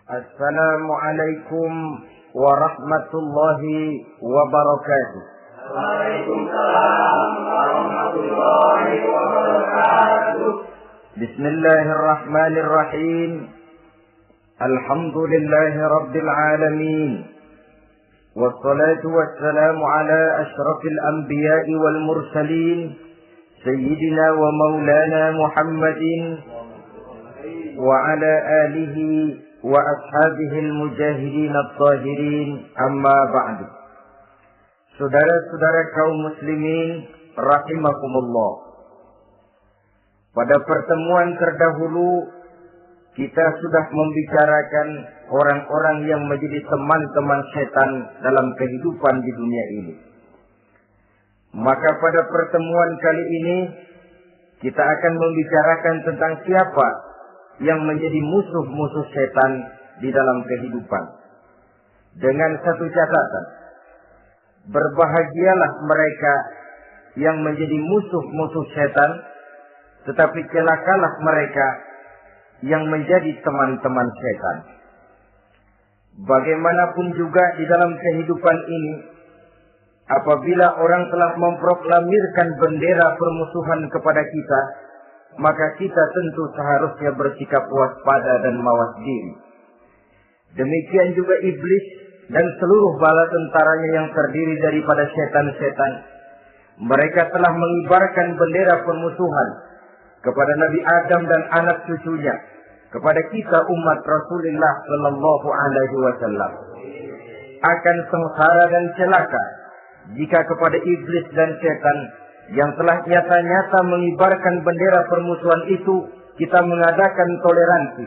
Assalamualaikum warahmatullahi wabarakatuh. Waalaikumsalam warahmatullahi wabarakatuh. Bismillahirrahmanirrahim. Alhamdulillahi rabbil alamin. Wassalatu wassalamu ala asyrafil anbiya'i wal mursalin sayyidina wa maulana Muhammadin wa ala alihi wa ashabihil mujahidin at-tahirin, amma ba'du. Saudara-saudara kaum muslimin rahimakumullah. Pada pertemuan terdahulu kita sudah membicarakan orang-orang yang menjadi teman-teman setan dalam kehidupan di dunia ini. Maka pada pertemuan kali ini kita akan membicarakan tentang siapa yang menjadi musuh-musuh setan di dalam kehidupan. Dengan satu catatan, berbahagialah mereka yang menjadi musuh-musuh setan, tetapi celakalah mereka yang menjadi teman-teman setan. Bagaimanapun juga di dalam kehidupan ini, apabila orang telah memproklamirkan bendera permusuhan kepada kita, maka kita tentu seharusnya bersikap waspada dan mawas diri. Demikian juga iblis dan seluruh bala tentaranya yang terdiri daripada setan-setan. Mereka telah mengibarkan bendera permusuhan kepada Nabi Adam dan anak cucunya, kepada kita umat Rasulullah sallallahu alaihi wasallam. Akan sengsara dan celaka jika kepada iblis dan setan yang telah nyata-nyata mengibarkan bendera permusuhan itu kita mengadakan toleransi,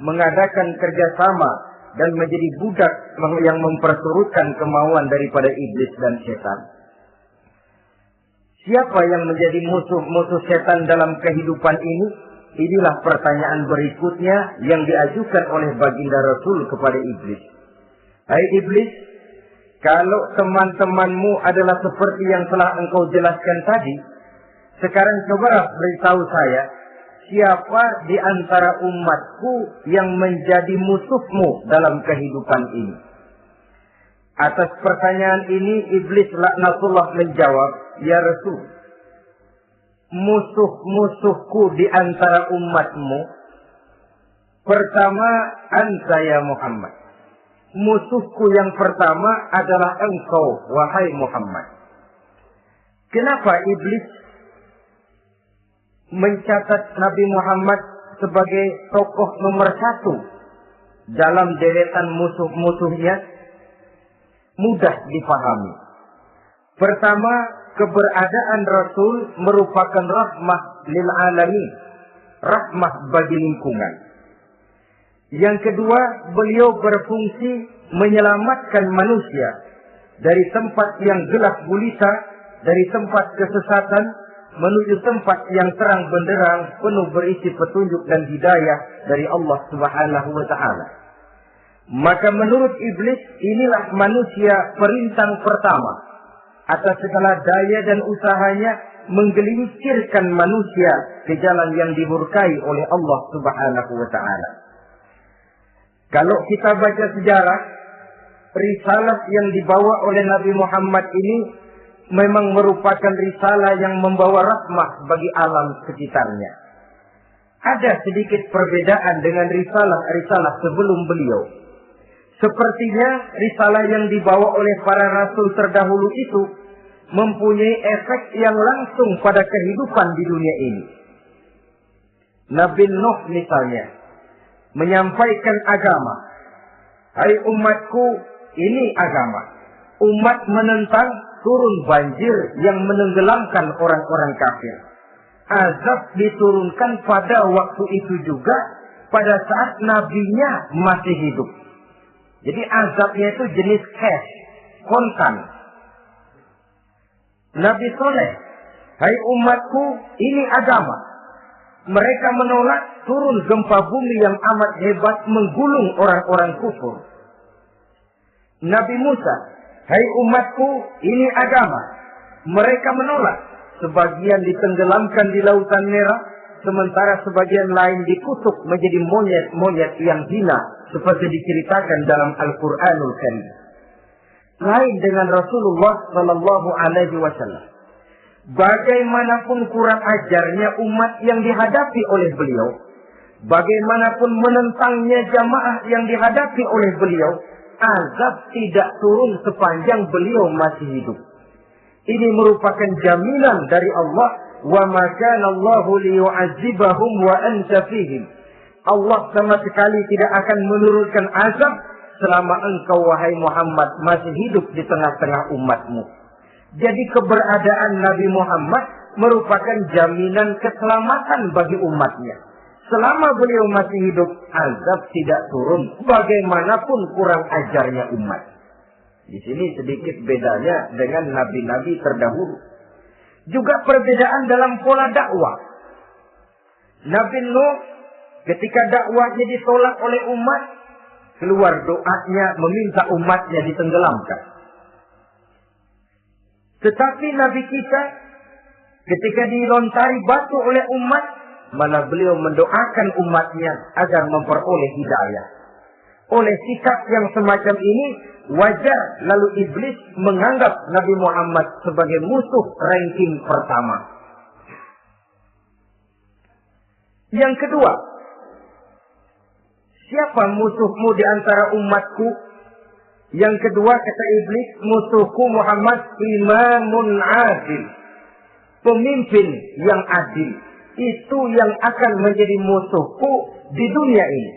mengadakan kerjasama, dan menjadi budak yang memperturutkan kemauan daripada iblis dan setan. Siapa yang menjadi musuh-musuh setan dalam kehidupan ini? Inilah pertanyaan berikutnya yang diajukan oleh baginda Rasul kepada iblis. Hai iblis, kalau teman-temanmu adalah seperti yang telah engkau jelaskan tadi, sekarang cobalah beritahu saya, siapa di antara umatku yang menjadi musuhmu dalam kehidupan ini? Atas pertanyaan ini, iblis laknatullah menjawab, ya Rasul, musuh-musuhku di antara umatmu, pertama, anta ya Muhammad. Musuhku yang pertama adalah engkau, wahai Muhammad. Kenapa iblis mencatat Nabi Muhammad sebagai tokoh nomor satu dalam deretan musuh-musuhnya? Mudah dipahami. Pertama, keberadaan Rasul merupakan rahmah lil alamin, rahmah bagi lingkungan. Yang kedua, beliau berfungsi menyelamatkan manusia dari tempat yang gelap gulita, dari tempat kesesatan menuju tempat yang terang benderang penuh berisi petunjuk dan hidayah dari Allah Subhanahu wa taala. Maka menurut iblis, inilah manusia perintang pertama atas segala daya dan usahanya menggelincirkan manusia ke jalan yang dimurkai oleh Allah Subhanahu wa taala. Kalau kita baca sejarah, risalah yang dibawa oleh Nabi Muhammad ini memang merupakan risalah yang membawa rahmah bagi alam sekitarnya. Ada sedikit perbedaan dengan risalah-risalah sebelum beliau. Sepertinya risalah yang dibawa oleh para rasul terdahulu itu mempunyai efek yang langsung pada kehidupan di dunia ini. Nabi Nuh misalnya menyampaikan agama. Hai umatku, ini agama. Umat menentang, turun banjir yang menenggelamkan orang-orang kafir. Azab diturunkan pada waktu itu juga pada saat nabinya masih hidup. Jadi azabnya itu jenis cash, kontan. Nabi Soleh, hai umatku, ini agama. Mereka menolak, turun gempa bumi yang amat hebat menggulung orang-orang kufur. Nabi Musa, hai umatku, ini agama. Mereka menolak, sebagian ditenggelamkan di Lautan Merah, sementara sebagian lain dikutuk menjadi monyet-monyet yang hina seperti diceritakan dalam Al-Qur'anul Karim. Lain dengan Rasulullah sallallahu alaihi wasallam. Bagaimanapun kurang ajarnya umat yang dihadapi oleh beliau, bagaimanapun menentangnya jamaah yang dihadapi oleh beliau, azab tidak turun sepanjang beliau masih hidup. Ini merupakan jaminan dari Allah, wa ma kana Allahu liyu'adzibahum wa anta fihim. Allah sama sekali tidak akan menurunkan azab selama engkau wahai Muhammad masih hidup di tengah-tengah umatmu. Jadi keberadaan Nabi Muhammad merupakan jaminan keselamatan bagi umatnya. Selama beliau masih hidup, azab tidak turun bagaimanapun kurang ajarnya umat. Di sini sedikit bedanya dengan nabi-nabi terdahulu. Juga perbedaan dalam pola dakwah. Nabi Nuh ketika dakwahnya ditolak oleh umat, keluar doanya meminta umatnya ditenggelamkan. Tetapi Nabi kita ketika dilontari batu oleh umat, malah beliau mendoakan umatnya agar memperoleh hidayah. Oleh sikap yang semacam ini, wajar lalu iblis menganggap Nabi Muhammad sebagai musuh ranking pertama. Yang kedua, siapa musuhmu di antara umatku? Yang kedua kata iblis, musuhku Muhammad imamun adil. Pemimpin yang adil. Itu yang akan menjadi musuhku di dunia ini.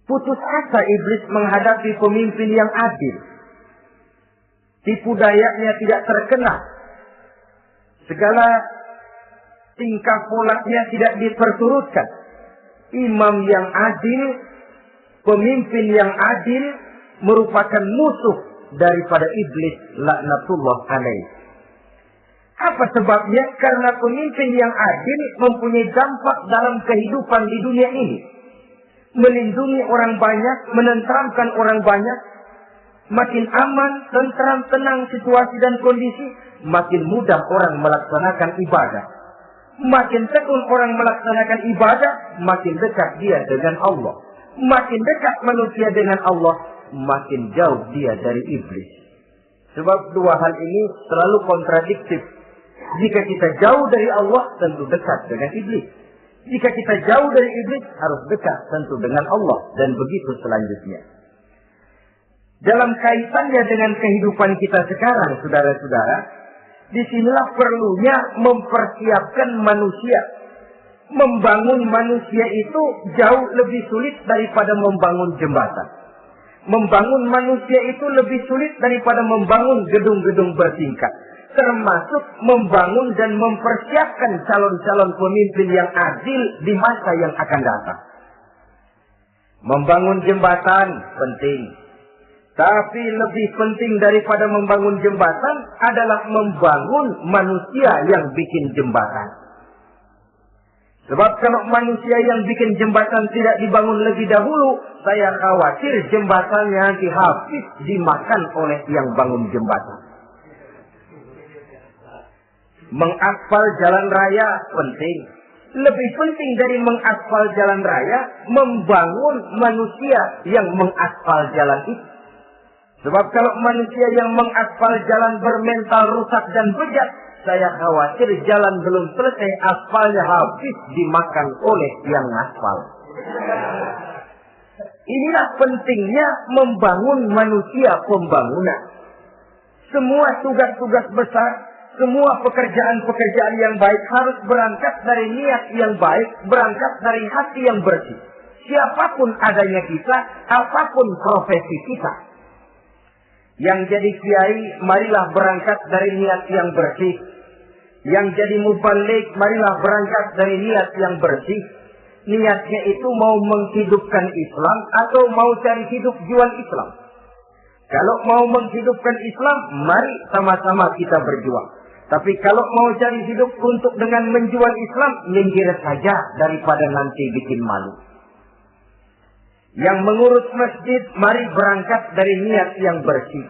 Putus asa iblis menghadapi pemimpin yang adil. Tipu dayanya tidak terkena. Segala tingkah polanya tidak diperturutkan. Imam yang adil, pemimpin yang adil merupakan musuh daripada iblis laknatullah alaih. Apa sebabnya? Karena pemimpin yang adil mempunyai dampak dalam kehidupan di dunia ini. Melindungi orang banyak, menenteramkan orang banyak. Makin aman, tentram, tenang situasi dan kondisi, makin mudah orang melaksanakan ibadah. Makin tekun orang melaksanakan ibadah, makin dekat dia dengan Allah. Makin dekat manusia dengan Allah, makin jauh dia dari iblis. Sebab dua hal ini selalu kontradiktif. Jika kita jauh dari Allah, tentu dekat dengan iblis. Jika kita jauh dari iblis, harus dekat tentu dengan Allah. Dan begitu selanjutnya. Dalam kaitannya dengan kehidupan kita sekarang, saudara-saudara, disinilah perlunya mempersiapkan manusia. Membangun manusia itu jauh lebih sulit daripada membangun jembatan. Membangun manusia itu lebih sulit daripada membangun gedung-gedung bertingkat. Termasuk membangun dan mempersiapkan calon-calon pemimpin yang adil di masa yang akan datang. Membangun jembatan penting. Tapi lebih penting daripada membangun jembatan adalah membangun manusia yang bikin jembatan. Sebab kalau manusia yang bikin jembatan tidak dibangun lebih dahulu, saya khawatir jembatannya nanti habis dimakan oleh yang bangun jembatan. Mengaspal jalan raya penting. Lebih penting dari mengaspal jalan raya, membangun manusia yang mengaspal jalan itu. Sebab kalau manusia yang mengaspal jalan bermental rusak dan bejat, saya khawatir jalan belum selesai, aspalnya habis dimakan oleh yang aspal. Inilah pentingnya membangun manusia pembangunan. Semua tugas-tugas besar, semua pekerjaan-pekerjaan yang baik harus berangkat dari niat yang baik, berangkat dari hati yang bersih. Siapapun adanya kita, apapun profesi kita. Yang jadi kiai, marilah berangkat dari niat yang bersih. Yang jadi mubalik, marilah berangkat dari niat yang bersih. Niatnya itu mau menghidupkan Islam atau mau cari hidup jual Islam. Kalau mau menghidupkan Islam, mari sama-sama kita berjuang. Tapi kalau mau cari hidup untuk dengan menjual Islam, minggir saja daripada nanti bikin malu. Yang mengurus masjid, mari berangkat dari niat yang bersih.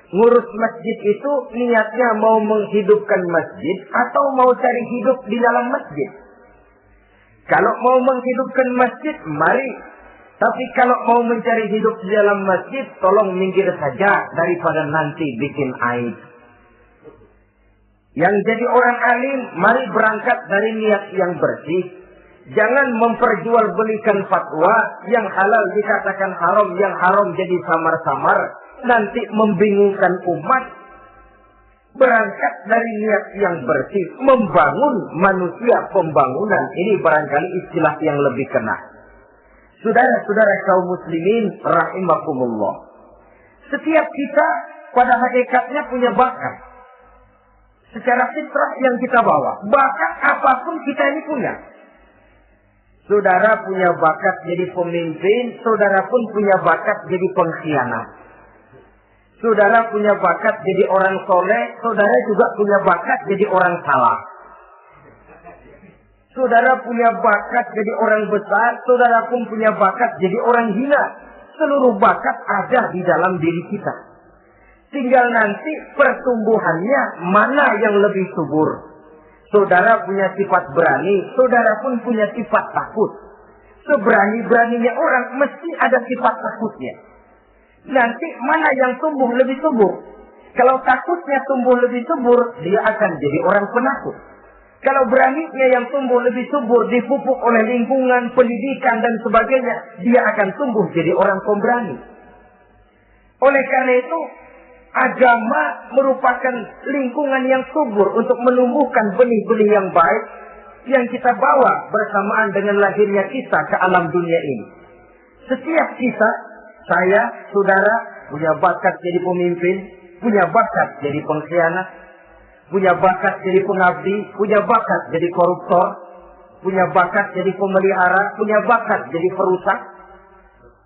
Ngurus masjid itu niatnya mau menghidupkan masjid atau mau cari hidup di dalam masjid. Kalau mau menghidupkan masjid, mari. Tapi kalau mau mencari hidup di dalam masjid, tolong minggir saja daripada nanti bikin aib. Yang jadi orang alim, mari berangkat dari niat yang bersih. Jangan memperjualbelikan fatwa yang halal dikatakan haram, yang haram jadi samar-samar. Nanti membingungkan umat. Berangkat dari niat yang bersih, membangun manusia, pembangunan. Ini barangkali istilah yang lebih kena. Saudara-saudara kaum muslimin rahimakumullah. Setiap kita pada hakikatnya punya bakat. Secara fitrah yang kita bawa. Bakat apapun kita ini punya. Saudara punya bakat jadi pemimpin, saudara pun punya bakat jadi pengkhianat. Saudara punya bakat jadi orang soleh, saudara juga punya bakat jadi orang salah. Saudara punya bakat jadi orang besar, saudara pun punya bakat jadi orang hina. Seluruh bakat ada di dalam diri kita. Tinggal nanti pertumbuhannya mana yang lebih subur. Saudara punya sifat berani, saudara pun punya sifat takut. Seberani-beraninya orang mesti ada sifat takutnya. Nanti mana yang tumbuh lebih subur? Kalau takutnya tumbuh lebih subur, dia akan jadi orang penakut. Kalau beraninya yang tumbuh lebih subur, dipupuk oleh lingkungan, pendidikan, dan sebagainya, dia akan tumbuh jadi orang pemberani. Oleh karena itu, agama merupakan lingkungan yang subur untuk menumbuhkan benih-benih yang baik yang kita bawa bersamaan dengan lahirnya kita ke alam dunia ini. Setiap kita, saya, saudara, punya bakat jadi pemimpin, punya bakat jadi pengkhianat, punya bakat jadi pengabdi, punya bakat jadi koruptor, punya bakat jadi pemelihara, punya bakat jadi perusak.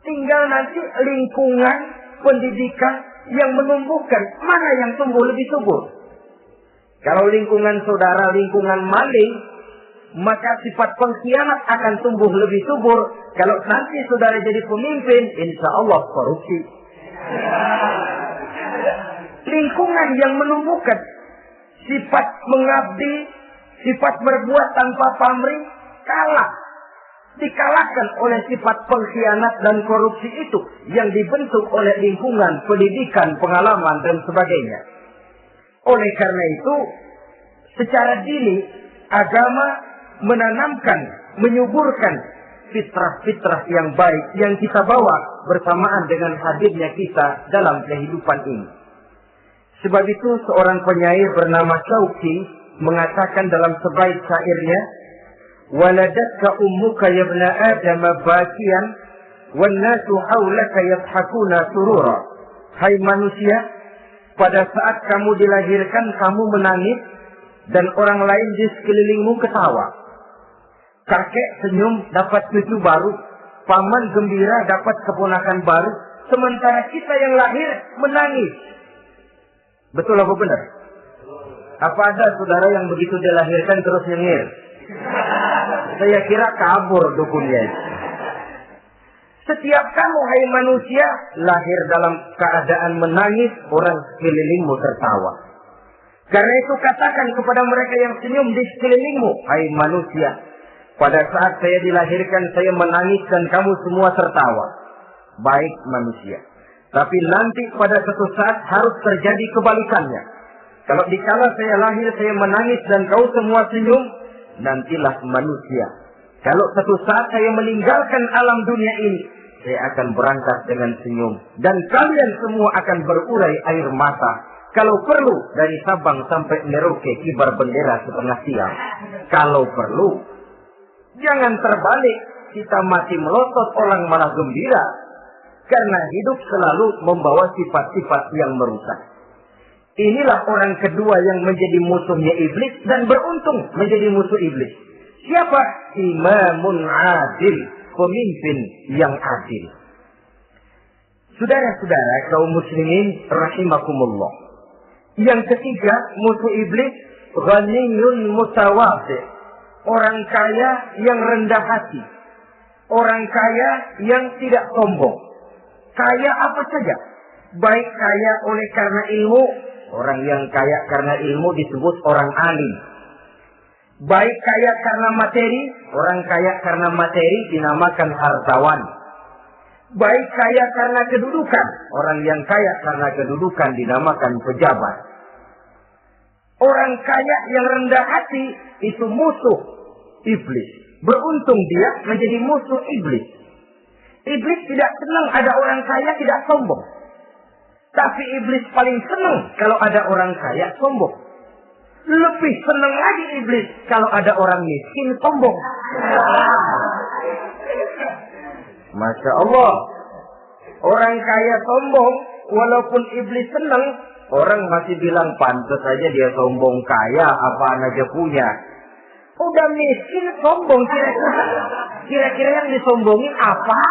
Tinggal nanti lingkungan pendidikan yang menumbuhkan mana yang tumbuh lebih subur. Kalau lingkungan saudara, lingkungan maling, maka sifat pengkhianat akan tumbuh lebih subur. Kalau nanti saudara jadi pemimpin, insya Allah korupsi. Lingkungan yang menumbuhkan sifat mengabdi, sifat berbuat tanpa pamrih, kalah. Dikalahkan oleh sifat pengkhianat dan korupsi itu yang dibentuk oleh lingkungan, pendidikan, pengalaman, dan sebagainya. Oleh karena itu, secara dini, agama menanamkan, menyuburkan fitrah-fitrah yang baik yang kita bawa bersamaan dengan hadirnya kita dalam kehidupan ini. Sebab itu seorang penyair bernama Syauqi mengatakan dalam sebaik syairnya, "Waladatka ummuka ya ibna Adam bakiyan wan nasu haulaka yadhakuna surura." Hai manusia, pada saat kamu dilahirkan kamu menangis dan orang lain di sekelilingmu ketawa. Kakek senyum dapat cucu baru, paman gembira dapat keponakan baru, sementara kita yang lahir menangis. Betul apa benar? Apa ada saudara yang begitu dilahirkan terus nyengir? Saya kira kabur dukunnya. Setiap kamu hai manusia lahir dalam keadaan menangis, orang sekelilingmu tertawa. Karena itu katakan kepada mereka yang senyum di sekelilingmu, hai manusia, pada saat saya dilahirkan saya menangis dan kamu semua tertawa. Baik manusia. Tapi nanti pada suatu saat harus terjadi kebalikannya. Kalau dikala saya lahir saya menangis dan kau semua senyum, nantilah manusia. Kalau suatu saat saya meninggalkan alam dunia ini, saya akan berangkat dengan senyum. Dan kalian semua akan berurai air mata. Kalau perlu dari Sabang sampai Merauke kibar bendera setengah siang. Kalau perlu, jangan terbalik. Kita mati melotot orang malah gembira. Karena hidup selalu membawa sifat-sifat yang merusak. Inilah orang kedua yang menjadi musuhnya iblis dan beruntung menjadi musuh iblis. Siapa? Imamun adil, pemimpin yang adil. Saudara-saudara kaum muslimin rahimakumullah. Yang ketiga, musuh iblis ghaniyun mutawadhi. Orang kaya yang rendah hati. Orang kaya yang tidak sombong. Kaya apa saja. Baik kaya oleh karena ilmu, orang yang kaya karena ilmu disebut orang alim. Baik kaya karena materi, orang kaya karena materi dinamakan hartawan. Baik kaya karena kedudukan, orang yang kaya karena kedudukan dinamakan pejabat. Orang kaya yang rendah hati itu musuh iblis. Beruntung dia menjadi musuh iblis. Iblis tidak senang ada orang kaya tidak sombong. Tapi iblis paling senang kalau ada orang kaya sombong. Lebih senang lagi iblis kalau ada orang miskin sombong. Masya Allah. Orang kaya sombong, walaupun iblis senang, orang masih bilang pantas saja dia sombong, kaya apaan aja punya. Udah miskin sombong, kira-kira yang disombongin apa?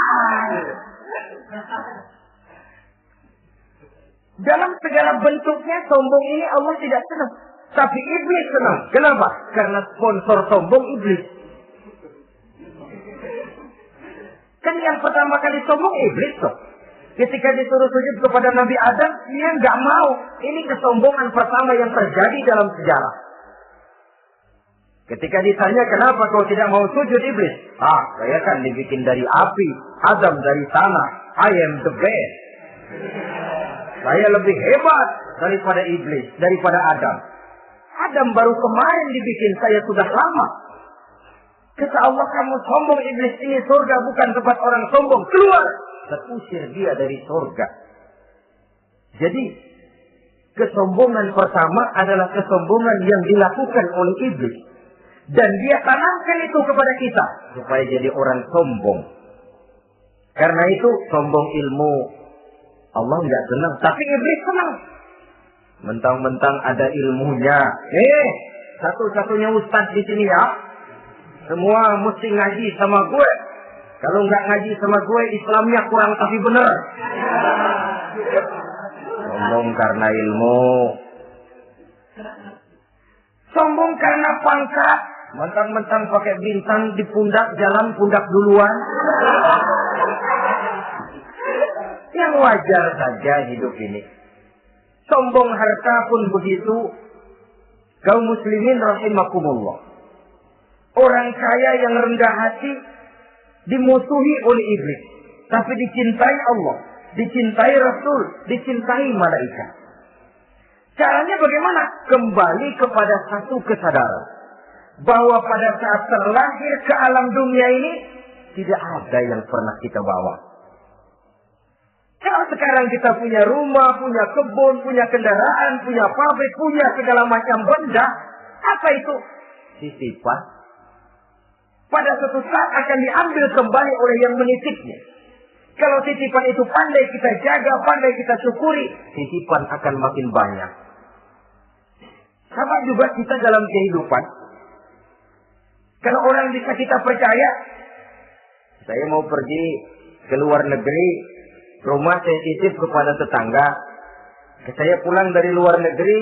Dalam segala bentuknya sombong ini Allah tidak senang. Tapi iblis senang. Kenapa? Karena sponsor sombong iblis. Kan yang pertama kali sombong iblis toh. Ketika disuruh sujud kepada Nabi Adam, dia nggak mau. Ini kesombongan pertama yang terjadi dalam sejarah. Ketika ditanya kenapa kau tidak mau sujud iblis? Saya kan dibikin dari api, Adam dari tanah. I am the best. Saya lebih hebat daripada iblis, daripada Adam. Adam baru kemarin dibikin, saya sudah lama. Kata Allah, kamu sombong iblis, ini surga bukan tempat orang sombong. Keluar! Terusir dia dari surga. Jadi, kesombongan pertama adalah kesombongan yang dilakukan oleh iblis. Dan dia tanamkan itu kepada kita. Supaya jadi orang sombong. Karena itu, sombong ilmu. Allah nggak senang, tapi iblis senang. Mentang-mentang ada ilmunya. Satu-satunya ustaz di sini ya. Semua mesti ngaji sama gue. Kalau nggak ngaji sama gue, Islamnya kurang tapi bener. Sombong karena ilmu. Sombong karena pangkat. Mentang-mentang pakai bintang di pundak, jalan pundak duluan. Yang wajar saja hidup ini. Sombong harta pun begitu. Kaum muslimin rahimakumullah. Orang kaya yang rendah hati dimusuhi oleh iblis. Tapi dicintai Allah. Dicintai Rasul. Dicintai malaikat. Caranya bagaimana? Kembali kepada satu kesadaran. Bahwa pada saat terlahir ke alam dunia ini. Tidak ada yang pernah kita bawa. Kalau sekarang kita punya rumah, punya kebun, punya kendaraan, punya pabrik, punya segala macam benda. Apa itu? Titipan. Pada suatu saat akan diambil kembali oleh yang menitipnya. Kalau titipan itu pandai kita jaga, pandai kita syukuri, titipan akan makin banyak. Sama juga kita dalam kehidupan. Kalau orang bisa kita percaya, saya mau pergi ke luar negeri, rumah saya titip kepada tetangga. Saya pulang dari luar negeri,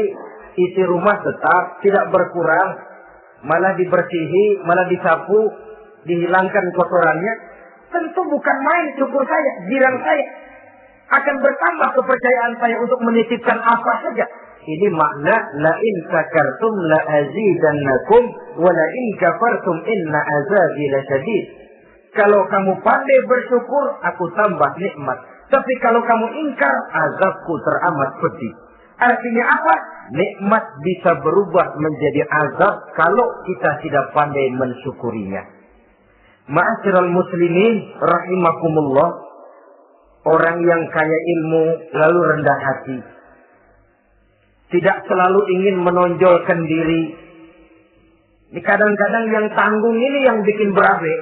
isi rumah tetap tidak berkurang, malah dibersihi, malah disapu, dihilangkan kotorannya. Tentu bukan main syukur saya, girang saya. Akan bertambah kepercayaan saya untuk menitipkan apa saja. Ini makna la in syakartum la azidannakum wa la in kafartum inna azabi lasyadid. Kalau kamu pandai bersyukur, aku tambah nikmat. Tapi kalau kamu ingkar, azabku teramat pedih. Artinya apa? Nikmat bisa berubah menjadi azab kalau kita tidak pandai mensyukurinya. Ma'asyiral muslimin rahimakumullah. Orang yang kaya ilmu lalu rendah hati. Tidak selalu ingin menonjolkan diri. Ini kadang-kadang yang tanggung ini yang bikin berabe.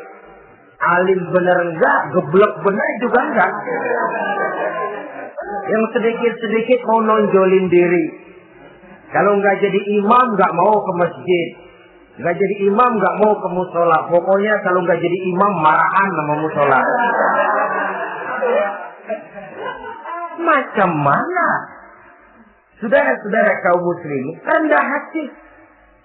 Alim bener enggak, geblek bener juga enggak. Yang sedikit-sedikit mau nonjolin diri. Kalau enggak jadi imam, enggak mau ke masjid. Enggak jadi imam, enggak mau ke musola. Pokoknya kalau enggak jadi imam, marahan sama musola. Macam mana? Saudara-saudara kaum muslimin, rendah hati.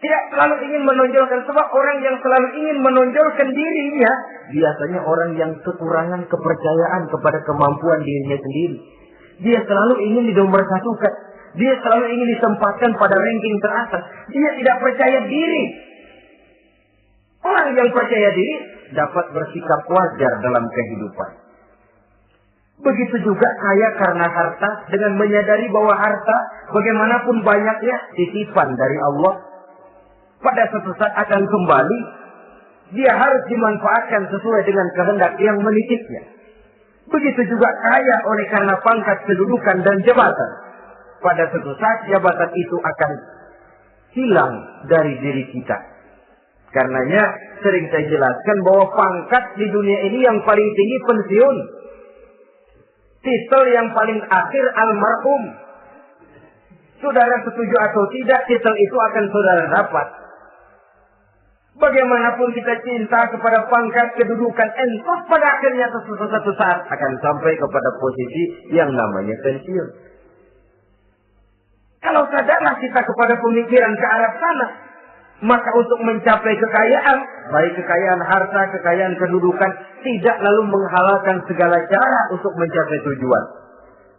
Tidak selalu ingin menonjolkan. Sebab orang yang selalu ingin menonjolkan dirinya, biasanya orang yang kekurangan kepercayaan kepada kemampuan dirinya sendiri. Dia selalu ingin dinomorsatukan. Dia selalu ingin ditempatkan pada ranking teratas. Dia tidak percaya diri. Orang yang percaya diri dapat bersikap wajar dalam kehidupan. Begitu juga kaya karena harta, dengan menyadari bahwa harta bagaimanapun banyaknya titipan dari Allah. Pada suatu saat akan kembali. Dia harus dimanfaatkan sesuai dengan kehendak yang menitipnya. Begitu juga kaya oleh karena pangkat, kedudukan, dan jabatan. Pada suatu saat jabatan itu akan hilang dari diri kita. Karenanya sering saya jelaskan bahwa pangkat di dunia ini yang paling tinggi pensiun. Titel yang paling akhir almarhum. Saudara setuju atau tidak, titel itu akan saudara dapat. Bagaimanapun kita cinta kepada pangkat, kedudukan, entah pada akhirnya suatu saat akan sampai kepada posisi yang namanya pensiun. Kalau sadarlah kita kepada pemikiran ke arah sana, maka untuk mencapai kekayaan, baik kekayaan harta, kekayaan kedudukan, tidak lalu menghalalkan segala cara untuk mencapai tujuan.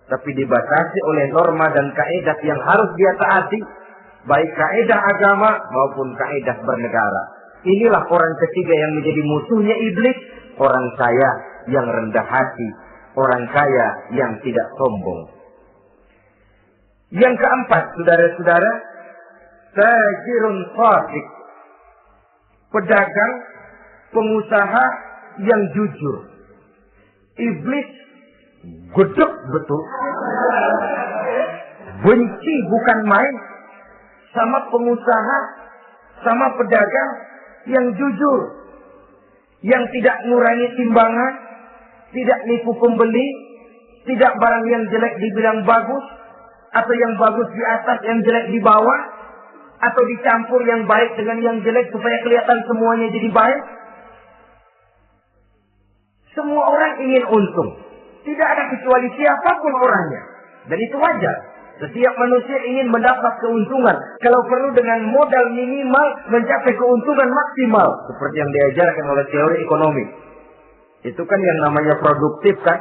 Tapi dibatasi oleh norma dan kaedah yang harus dia taati, baik kaedah agama maupun kaedah bernegara. Inilah orang ketiga yang menjadi musuhnya iblis, orang kaya yang rendah hati, orang kaya yang tidak sombong. Yang keempat, saudara-saudara, tajirun shadiq, pedagang, pengusaha yang jujur. Iblis gedek betul, benci bukan main sama pengusaha, sama pedagang yang jujur, yang tidak ngurangi timbangan, tidak nipu pembeli, tidak barang yang jelek dibilang bagus, atau yang bagus di atas, yang jelek di bawah, atau dicampur yang baik dengan yang jelek supaya kelihatan semuanya jadi baik. Semua orang ingin untung. Tidak ada kecuali siapapun orangnya. Dan itu wajar. Setiap manusia ingin mendapat keuntungan. Kalau perlu dengan modal minimal mencapai keuntungan maksimal. Seperti yang diajarkan oleh teori ekonomi. Itu kan yang namanya produktif kan.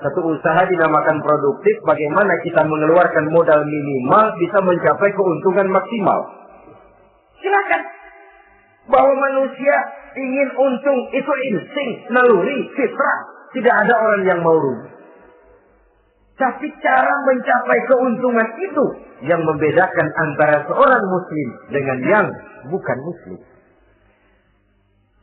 Satu usaha dinamakan produktif. Bagaimana kita mengeluarkan modal minimal bisa mencapai keuntungan maksimal. Silakan. Bahwa manusia ingin untung itu insting, naluri, fitrah. Tidak ada orang yang mau rugi. Tapi cara mencapai keuntungan itu yang membedakan antara seorang muslim dengan yang bukan muslim.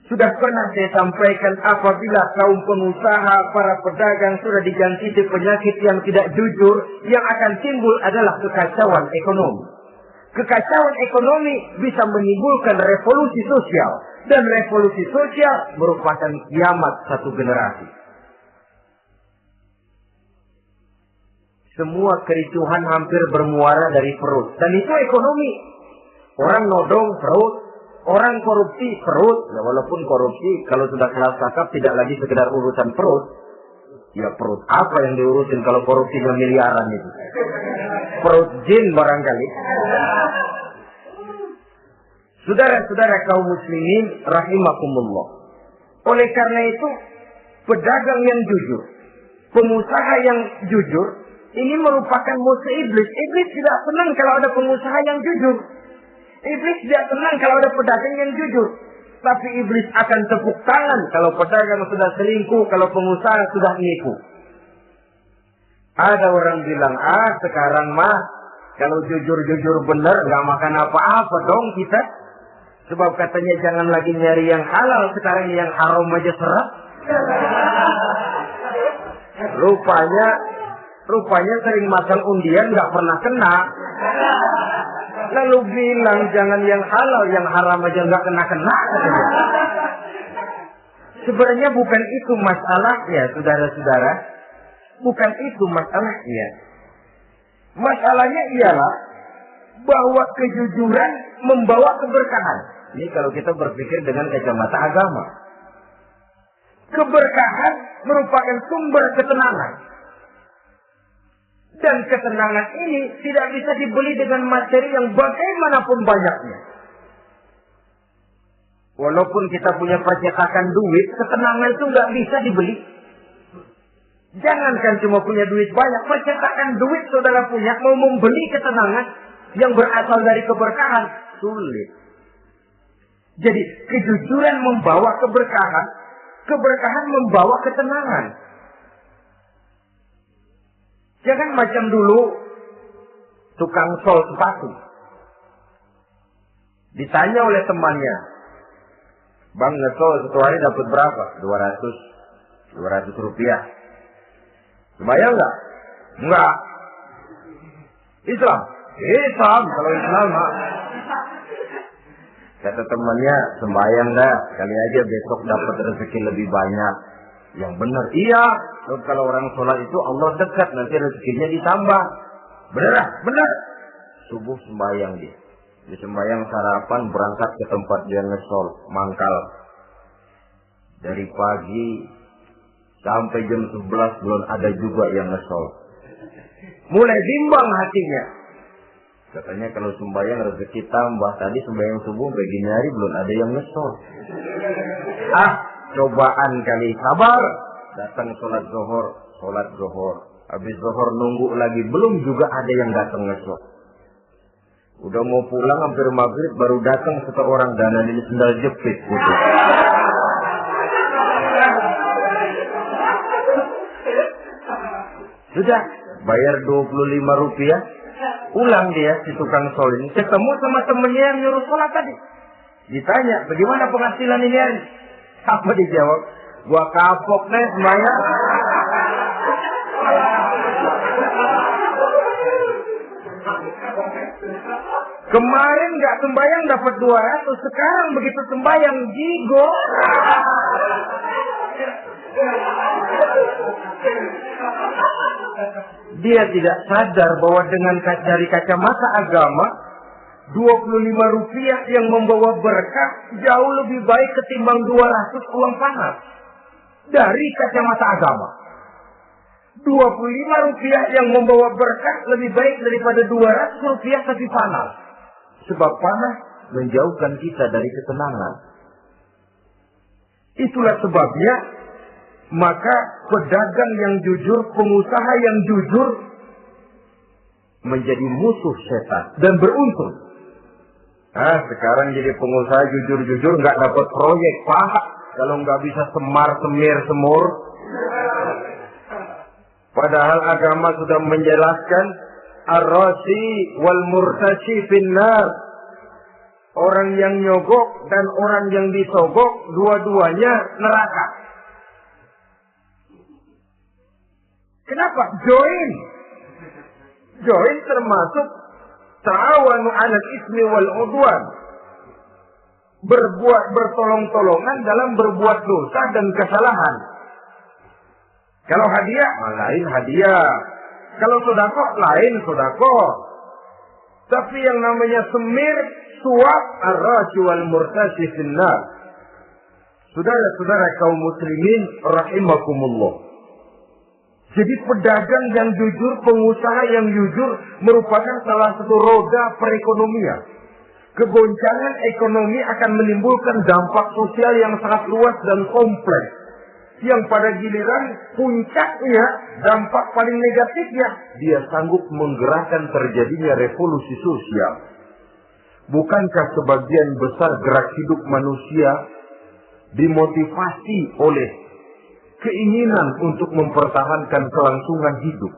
Sudah pernah saya sampaikan, apabila kaum pengusaha, para pedagang sudah dijangkiti penyakit yang tidak jujur, yang akan timbul adalah kekacauan ekonomi. Kekacauan ekonomi bisa menimbulkan revolusi sosial. Dan revolusi sosial merupakan kiamat satu generasi. Semua kericuhan hampir bermuara dari perut. Dan itu ekonomi. Orang nodong perut. Orang korupsi perut. Ya, walaupun korupsi kalau sudah kelas kakap tidak lagi sekedar urusan perut. Ya perut apa yang diurusin kalau korupsinya miliaran itu. Perut jin barangkali. Saudara-saudara kaum muslimin rahimakumullah. Oleh karena itu, pedagang yang jujur, pengusaha yang jujur, ini merupakan musuh iblis. Iblis tidak senang kalau ada pengusaha yang jujur. Iblis tidak senang kalau ada pedagang yang jujur. Tapi iblis akan tepuk tangan kalau pedagang sudah selingkuh, kalau pengusaha sudah nipu. Ada orang bilang, sekarang mah kalau jujur-jujur benar nggak makan apa-apa dong kita. Sebab katanya jangan lagi nyari yang halal, sekarang yang haram aja seret. Rupanya sering masang undian nggak pernah kena. Lalu bilang jangan yang halal, yang haram aja nggak kena-kena. Sebenarnya bukan itu masalahnya, saudara-saudara. Bukan itu masalahnya. Masalahnya ialah bahwa kejujuran membawa keberkahan. Ini kalau kita berpikir dengan kacamata agama. Keberkahan merupakan sumber ketenangan. Dan ketenangan ini tidak bisa dibeli dengan materi yang bagaimanapun banyaknya. Walaupun kita punya percetakan duit, ketenangan itu nggak bisa dibeli. Jangankan cuma punya duit banyak, percetakan duit saudara punya, mau membeli ketenangan yang berasal dari keberkahan, sulit. Jadi kejujuran membawa keberkahan, keberkahan membawa ketenangan. Jangan macam dulu tukang sol sepatu. Ditanya oleh temannya, "Bang, ngesol satu hari dapat berapa?" 200 rupiah. Bayang nggak? Enggak. Islam? Islam, kalau Islam mah. Kata temannya, sembayang dah, kali aja besok dapat rezeki lebih banyak. Yang benar, iya. Kalau orang sholat itu Allah dekat, nanti rezekinya ditambah. Bener? Bener. Subuh sembayang dia. Di sembayang sarapan berangkat ke tempat dia ngesol, mangkal. Dari pagi sampai jam 11 belum ada juga yang ngesol. Mulai bimbang hatinya. Katanya kalau sembahyang rezeki tambah. Tadi sembahyang subuh begini hari belum ada yang ngesol. Cobaan kali. Sabar. Datang sholat zuhur. Habis zuhur nunggu lagi. Belum juga ada yang datang ngesol. Udah mau pulang hampir maghrib baru datang seseorang dan ini sendal jepit. Gitu. Sudah bayar 25 rupiah, pulang dia si tukang sol ini, ketemu sama temennya yang nyuruh sholat tadi. Ditanya, bagaimana penghasilan ini hari? Apa dijawab? Gua kapok nih semuanya. Kemarin nggak sembayang dapat 200, sekarang begitu sembayang jigo. Dia tidak sadar bahwa dengan dari kacamata agama 25 rupiah yang membawa berkah jauh lebih baik ketimbang 200 uang panas. Dari kacamata agama 25 rupiah yang membawa berkah lebih baik daripada 200 rupiah tapi panas. Sebab panas menjauhkan kita dari ketenangan. Itulah sebabnya maka pedagang yang jujur, pengusaha yang jujur menjadi musuh setan dan beruntung. Sekarang jadi pengusaha jujur-jujur nggak dapat proyek, Pak. Kalau nggak bisa semur. Padahal agama sudah menjelaskan ar-rasi wal murtashi finnar. Orang yang nyogok dan orang yang disogok dua-duanya neraka. Kenapa? Join termasuk ta'awanu 'alal ismi wal 'udwan. Bertolong-tolongan dalam berbuat dosa dan kesalahan. Kalau hadiah, lain hadiah. Kalau sedekah, lain sedekah. Tapi yang namanya semir, suap, ar-rashi wal murtashi finnar. Saudara-saudara kaum muslimin rahimakumullah. Jadi pedagang yang jujur, pengusaha yang jujur merupakan salah satu roda perekonomian. Kegoncangan ekonomi akan menimbulkan dampak sosial yang sangat luas dan kompleks. Yang pada giliran puncaknya, dampak paling negatifnya, dia sanggup menggerakkan terjadinya revolusi sosial. Bukankah sebagian besar gerak hidup manusia dimotivasi oleh keinginan untuk mempertahankan kelangsungan hidup?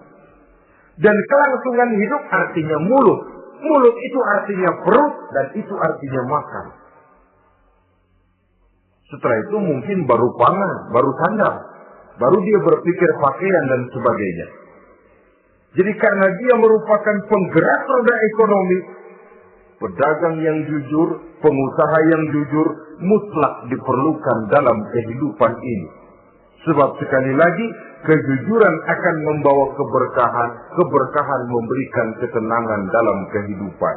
Dan kelangsungan hidup artinya mulut. Mulut itu artinya perut dan itu artinya makan. Setelah itu mungkin baru pangan, baru sandang, baru dia berpikir pakaian dan sebagainya. Jadi karena dia merupakan penggerak roda ekonomi, pedagang yang jujur, pengusaha yang jujur mutlak diperlukan dalam kehidupan ini. Sebab sekali lagi, kejujuran akan membawa keberkahan, keberkahan memberikan ketenangan dalam kehidupan.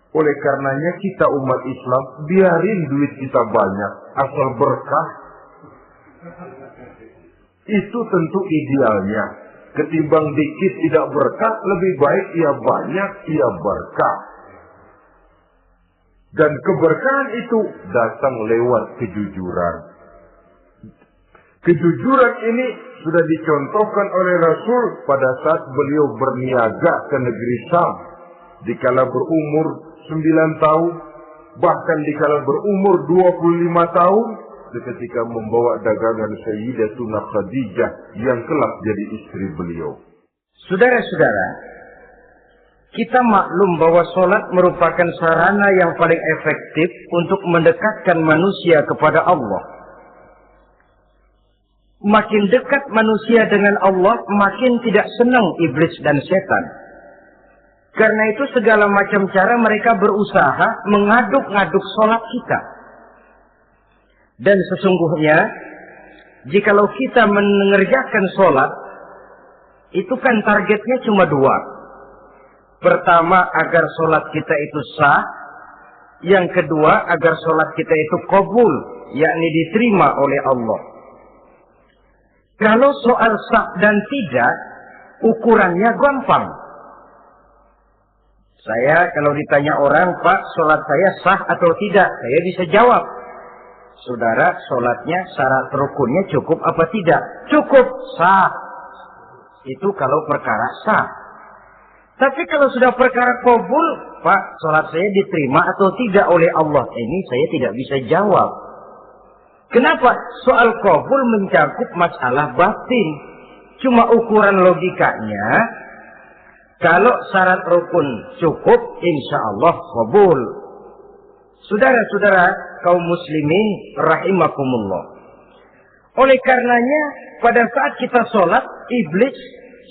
Oleh karenanya kita umat Islam, biarin duit kita banyak, asal berkah. Itu tentu idealnya. Ketimbang dikit tidak berkah, lebih baik ia banyak, ia berkah. Dan keberkahan itu datang lewat kejujuran. Kejujuran ini sudah dicontohkan oleh Rasul pada saat beliau berniaga ke negeri Syam. Dikala berumur 9 tahun, bahkan dikala berumur 25 tahun, ketika membawa dagangan Sayyidatuna Khadijah yang kelak jadi istri beliau. Saudara-saudara, kita maklum bahwa sholat merupakan sarana yang paling efektif untuk mendekatkan manusia kepada Allah. Makin dekat manusia dengan Allah, makin tidak senang iblis dan setan. Karena itu segala macam cara mereka berusaha mengaduk-ngaduk sholat kita. Dan sesungguhnya, jikalau kita mengerjakan sholat, itu kan targetnya cuma 2. Pertama, agar sholat kita itu sah. Yang kedua, agar sholat kita itu qabul, yakni diterima oleh Allah. Kalau soal sah dan tidak, ukurannya gampang. Saya kalau ditanya orang, Pak, sholat saya sah atau tidak? Saya bisa jawab. Saudara, sholatnya syarat rukunnya cukup apa tidak? Cukup, sah. Itu kalau perkara sah. Tapi kalau sudah perkara qabul, Pak, sholat saya diterima atau tidak oleh Allah? Ini saya tidak bisa jawab. Kenapa? Soal qabul mencakup masalah batin. Cuma ukuran logikanya, kalau syarat rukun cukup, insya Allah qabul. Saudara-saudara kaum muslimin rahimakumullah. Oleh karenanya, pada saat kita sholat, iblis,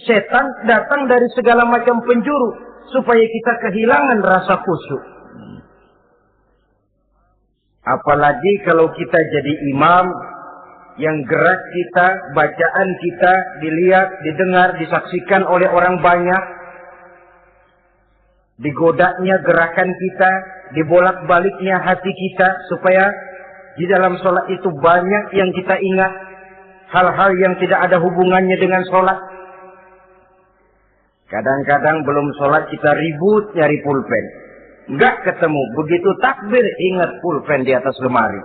setan datang dari segala macam penjuru supaya kita kehilangan rasa khusyuk. Apalagi kalau kita jadi imam yang gerak kita, bacaan kita dilihat, didengar, disaksikan oleh orang banyak. Digodanya gerakan kita, dibolak-baliknya hati kita, supaya di dalam sholat itu banyak yang kita ingat, hal-hal yang tidak ada hubungannya dengan sholat. Kadang-kadang belum sholat kita ribut nyari pulpen, nggak ketemu. Begitu takbir ingat pulpen di atas lemari.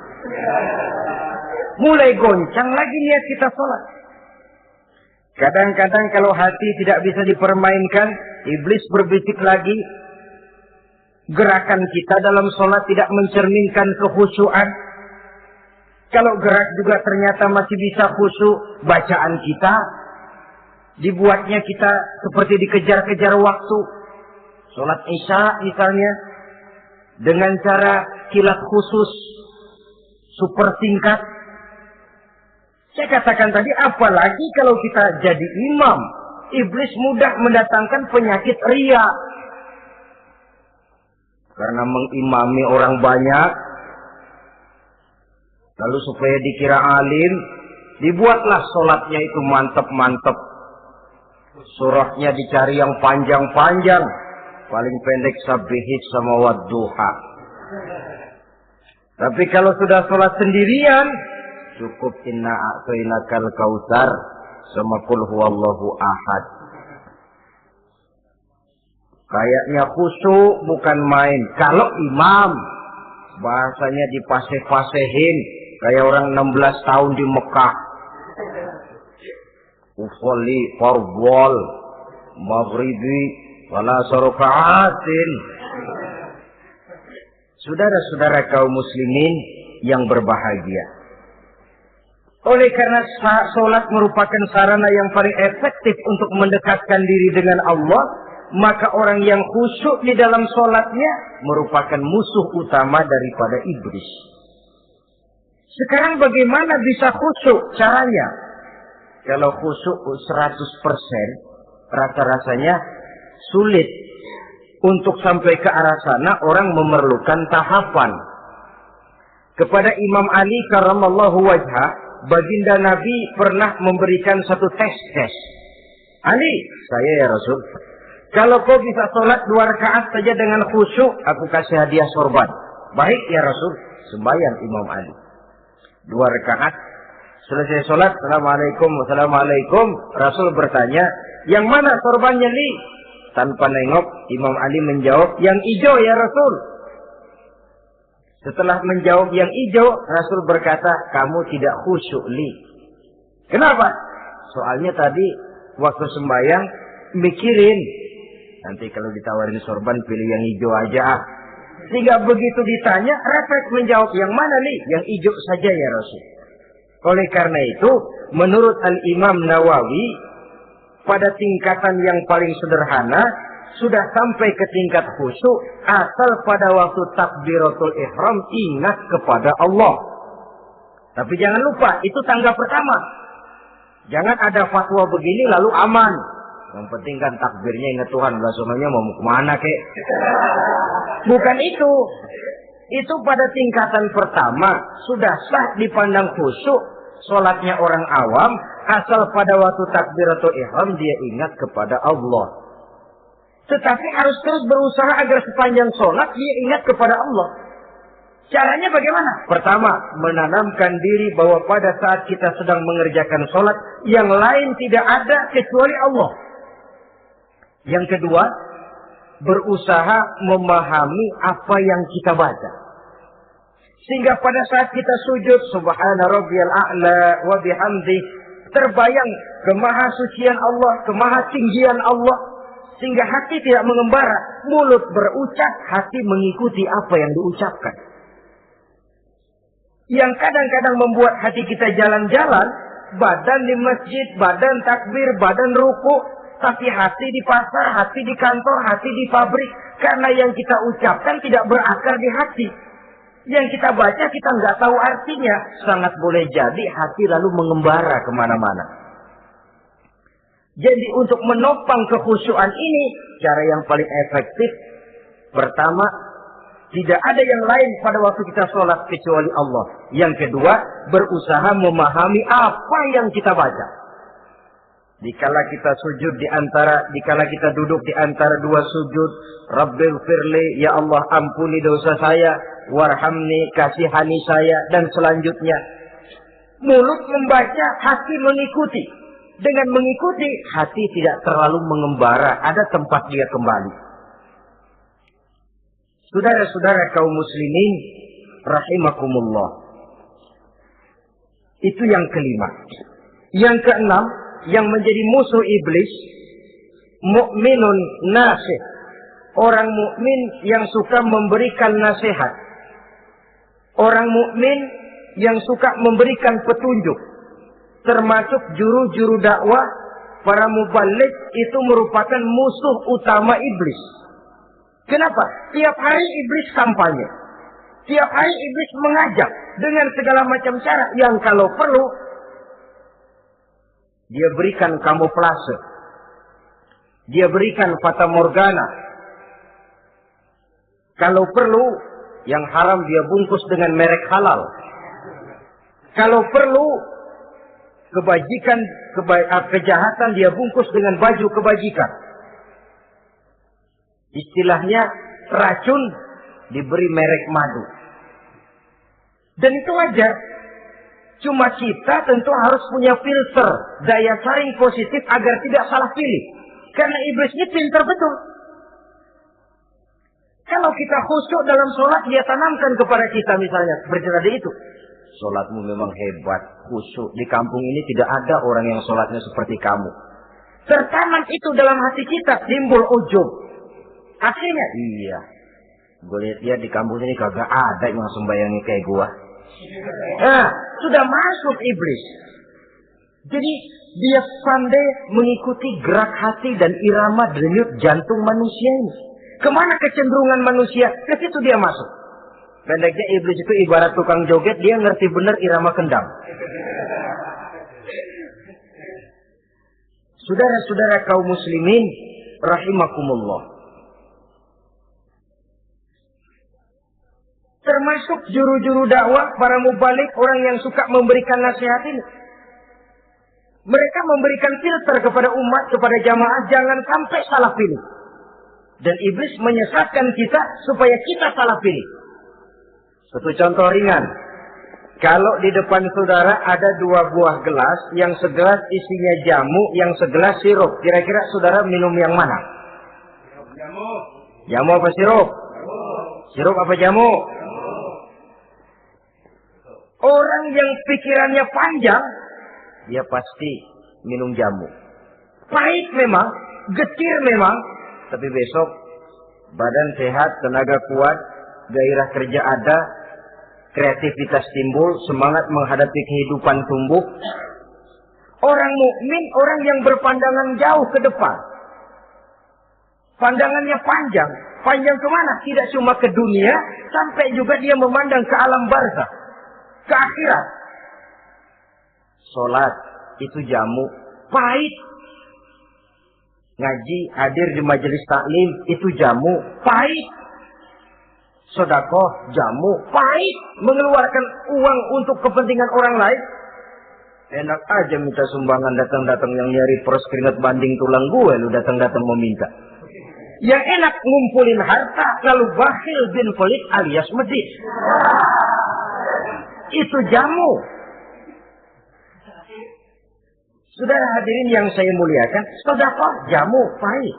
Mulai goncang lagi niat kita sholat. Kadang-kadang kalau hati tidak bisa dipermainkan, iblis berbisik lagi. Gerakan kita dalam sholat tidak mencerminkan kekhusyuan. Kalau gerak juga ternyata masih bisa khusyuk, bacaan kita dibuatnya kita seperti dikejar-kejar waktu. Sholat Isya misalnya, dengan cara kilat khusus, super singkat. Saya katakan tadi, apalagi kalau kita jadi imam, iblis mudah mendatangkan penyakit riya. Karena mengimami orang banyak, lalu supaya dikira alim, dibuatlah sholatnya itu mantep-mantep. Surahnya dicari yang panjang-panjang, paling pendek sabihis sama wadduha. Tapi kalau sudah sholat sendirian, cukup inna a'tainakal kautsar sama qul huwallahu ahad. Kayaknya khusyuk bukan main. Kalau imam, bahasanya dipaseh-pasehin kayak orang 16 tahun di Mekah. Usolli fardhol maghribi wala sarokaatin. Saudara-saudara kaum muslimin yang berbahagia. Oleh karena sholat merupakan sarana yang paling efektif untuk mendekatkan diri dengan Allah, maka orang yang khusyuk di dalam sholatnya merupakan musuh utama daripada iblis. Sekarang bagaimana bisa khusyuk caranya? Kalau khusyuk 100%, rasa-rasanya sulit. Untuk sampai ke arah sana, orang memerlukan tahapan. Kepada Imam Ali karramallahu wajhah, baginda Nabi pernah memberikan satu tes. Ali, saya ya Rasul, kalau kau bisa sholat 2 rakaat saja dengan khusyuk, aku kasih hadiah sorban. Baik ya Rasul, sembahyang Imam Ali. 2 rakaat, selesai sholat, Assalamualaikum. Rasul bertanya, yang mana sorbannya Li? Tanpa nengok, Imam Ali menjawab, yang hijau ya Rasul. Setelah menjawab yang hijau, Rasul berkata, kamu tidak khusyuk Li. Kenapa? Soalnya tadi waktu sembahyang mikirin. Nanti kalau ditawarin sorban pilih yang hijau aja. Sehingga begitu ditanya, refleks menjawab yang mana nih? Yang hijau saja ya Rasul. Oleh karena itu, menurut Al-Imam Nawawi, pada tingkatan yang paling sederhana, sudah sampai ke tingkat khusyuk, asal pada waktu takbiratul ihram ingat kepada Allah. Tapi jangan lupa, itu tangga pertama. Jangan ada fatwa begini lalu aman. Yang penting kan takbirnya ingat Tuhan, belasononya mau kemana kek. Bukan itu. Itu pada tingkatan pertama, sudah sah dipandang khusyuk, sholatnya orang awam, asal pada waktu takbiratul ihram dia ingat kepada Allah. Tetapi harus terus berusaha agar sepanjang sholat dia ingat kepada Allah. Caranya bagaimana? Pertama, menanamkan diri bahwa pada saat kita sedang mengerjakan sholat, yang lain tidak ada kecuali Allah. Yang kedua, berusaha memahami apa yang kita baca. Sehingga pada saat kita sujud, Subhana Rabbiyal A'la wa bihamdi, terbayang kemahasucian Allah, kemahatinggian Allah. Sehingga hati tidak mengembara, mulut berucap, hati mengikuti apa yang diucapkan. Yang kadang-kadang membuat hati kita jalan-jalan, badan di masjid, badan takbir, badan ruku, tapi hati di pasar, hati di kantor, hati di pabrik. Karena yang kita ucapkan tidak berakar di hati. Yang kita baca kita nggak tahu artinya. Sangat boleh jadi hati lalu mengembara kemana-mana. Jadi untuk menopang kekhusyuan ini, cara yang paling efektif, pertama, tidak ada yang lain pada waktu kita sholat kecuali Allah. Yang kedua, berusaha memahami apa yang kita baca. Dikala kita sujud dikala kita duduk di antara dua sujud, Rabbighfirli, ya Allah ampuni dosa saya, warhamni, kasihani saya, dan selanjutnya. Mulut membaca, hati mengikuti. Dengan mengikuti, hati tidak terlalu mengembara, ada tempat dia kembali. Saudara-saudara kaum muslimin, rahimakumullah. Itu yang kelima. Yang keenam, yang menjadi musuh iblis, mukminun nasih. Orang mukmin yang suka memberikan nasihat. Orang mukmin yang suka memberikan petunjuk. Termasuk juru-juru dakwah, para mubaligh itu merupakan musuh utama iblis. Kenapa? Tiap hari iblis kampanye. Tiap hari iblis mengajak dengan segala macam cara yang kalau perlu dia berikan kamuflase. Dia berikan fata morgana. Kalau perlu yang haram dia bungkus dengan merek halal. Kalau perlu kejahatan dia bungkus dengan baju kebajikan. Istilahnya racun diberi merek madu. Dan itu wajar. Cuma kita tentu harus punya filter, daya saring positif agar tidak salah pilih. Karena iblis ini pintar betul. Kalau kita khusyuk dalam sholat, dia tanamkan kepada kita misalnya seperti tadi itu. Sholatmu memang hebat, khusyuk. Di kampung ini tidak ada orang yang sholatnya seperti kamu. Tertanam itu dalam hati kita, timbul ujub. Akhirnya, iya. Gue lihat di kampung ini kagak ada yang sembayangnya kayak gua. Nah, sudah masuk iblis. Jadi, dia pandai mengikuti gerak hati dan irama denyut jantung manusia ini. Kemana kecenderungan manusia, ke situ dia masuk. Pendeknya iblis itu ibarat tukang joget, dia ngerti benar irama kendang. Saudara-saudara kaum muslimin, rahimakumullah. Termasuk juru-juru dakwah, para mubaligh, orang yang suka memberikan nasihat ini. Mereka memberikan filter kepada umat, kepada jamaah, jangan sampai salah pilih. Dan iblis menyesatkan kita supaya kita salah pilih. Satu contoh ringan. Kalau di depan saudara ada dua buah gelas, yang segelas isinya jamu, yang segelas sirup. Kira-kira saudara minum yang mana? Jamu. Jamu apa sirup? Jamu. Sirup apa jamu? Orang yang pikirannya panjang, dia pasti minum jamu. Pahit memang, getir memang, tapi besok badan sehat, tenaga kuat, gairah kerja ada, kreativitas timbul, semangat menghadapi kehidupan tumbuh. Orang mukmin, orang yang berpandangan jauh ke depan. Pandangannya panjang. Panjang kemana? Tidak cuma ke dunia, sampai juga dia memandang ke alam barzakh, ke akhirat. Sholat itu jamu, pahit. Ngaji, hadir di majelis taklim itu jamu, pahit. Sedekah, jamu, pahit. Mengeluarkan uang untuk kepentingan orang lain. Enak aja minta sumbangan, datang-datang yang nyari pros keringat banding tulang gue, lu datang-datang meminta. Yang enak ngumpulin harta, lalu bakhil bin pelit alias medit. Itu jamu. Saudara hadirin yang saya muliakan, sedekah jamu pahit.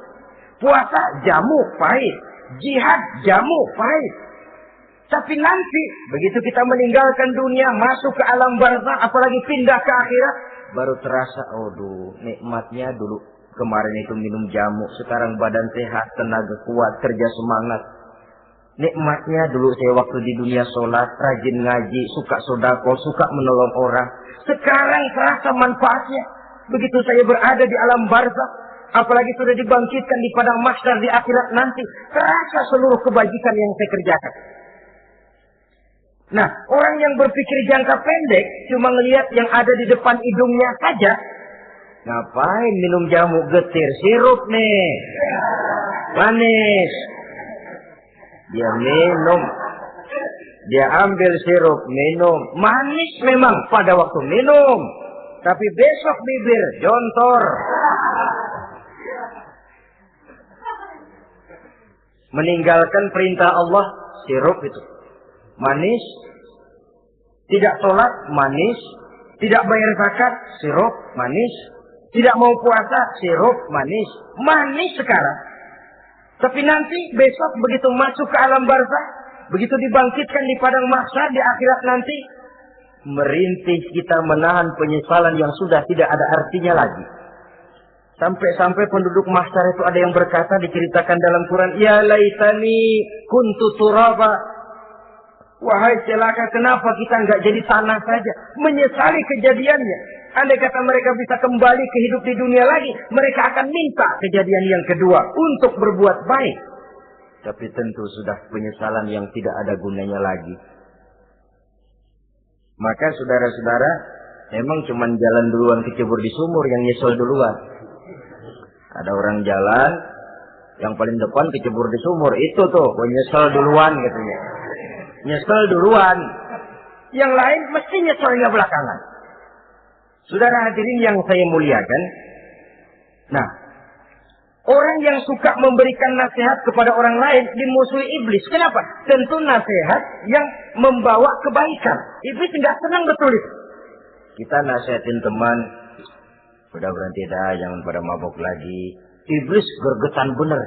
Puasa jamu pahit. Jihad jamu pahit. Tapi nanti begitu kita meninggalkan dunia, masuk ke alam barzakh, apalagi pindah ke akhirat, baru terasa, aduh, nikmatnya dulu kemarin itu minum jamu, sekarang badan sehat, tenaga kuat, kerja semangat. Nikmatnya dulu saya waktu di dunia sholat, rajin ngaji, suka sodako, suka menolong orang. Sekarang terasa manfaatnya. Begitu saya berada di alam barzakh, apalagi sudah dibangkitkan di padang mahsyar di akhirat nanti, terasa seluruh kebajikan yang saya kerjakan. Nah, orang yang berpikir jangka pendek, cuma ngelihat yang ada di depan hidungnya saja. Ngapain minum jamu getir? Sirup nih. Manis. Dia minum. Dia ambil sirup, minum. Manis memang pada waktu minum. Tapi besok bibir jontor. Meninggalkan perintah Allah, sirup itu. Manis. Tidak sholat, manis. Tidak bayar zakat, sirup, manis. Tidak mau puasa, sirup, manis. Manis sekarang. Tapi nanti besok begitu masuk ke alam barzakh, begitu dibangkitkan di padang mahsyar di akhirat nanti, merintih kita menahan penyesalan yang sudah tidak ada artinya lagi. Sampai-sampai penduduk mahsyar itu ada yang berkata, diceritakan dalam Quran, ya laitani kuntu turaba. Wahai celaka, kenapa kita nggak jadi tanah saja? Menyesali kejadiannya. Andai kata mereka bisa kembali ke hidup di dunia lagi, mereka akan minta kejadian yang kedua untuk berbuat baik. Tapi tentu sudah penyesalan yang tidak ada gunanya lagi. Maka saudara-saudara, emang cuman jalan duluan kecebur di sumur yang nyesel duluan. Ada orang jalan, yang paling depan kecebur di sumur, itu tuh, nyesel duluan katanya. Nyesel duluan. Yang lain mesti nyeselnya belakangan. Saudara hadirin yang saya muliakan. Nah, orang yang suka memberikan nasihat kepada orang lain dimusuhi iblis. Kenapa? Tentu nasihat yang membawa kebaikan. Iblis tidak senang betul itu. Kita nasihatin teman, udah berhenti dah, jangan pada mabok lagi. Iblis gergetan bener.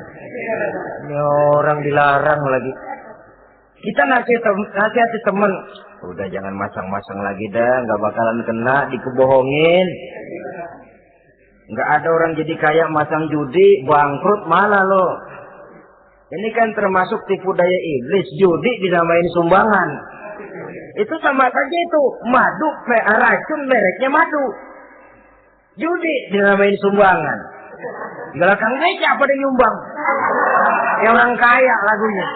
Ini orang dilarang lagi. Kita nasihati teman, udah jangan masang-masang lagi dah, nggak bakalan kena, dikebohongin. Nggak ada orang jadi kaya masang judi, bangkrut malah lo. Ini kan termasuk tipu daya iblis, judi dinamain sumbangan. Itu sama saja itu, madu, racun mereknya madu. Judi dinamain sumbangan. Belakang meja apa yang nyumbang? Yang orang kaya lagunya.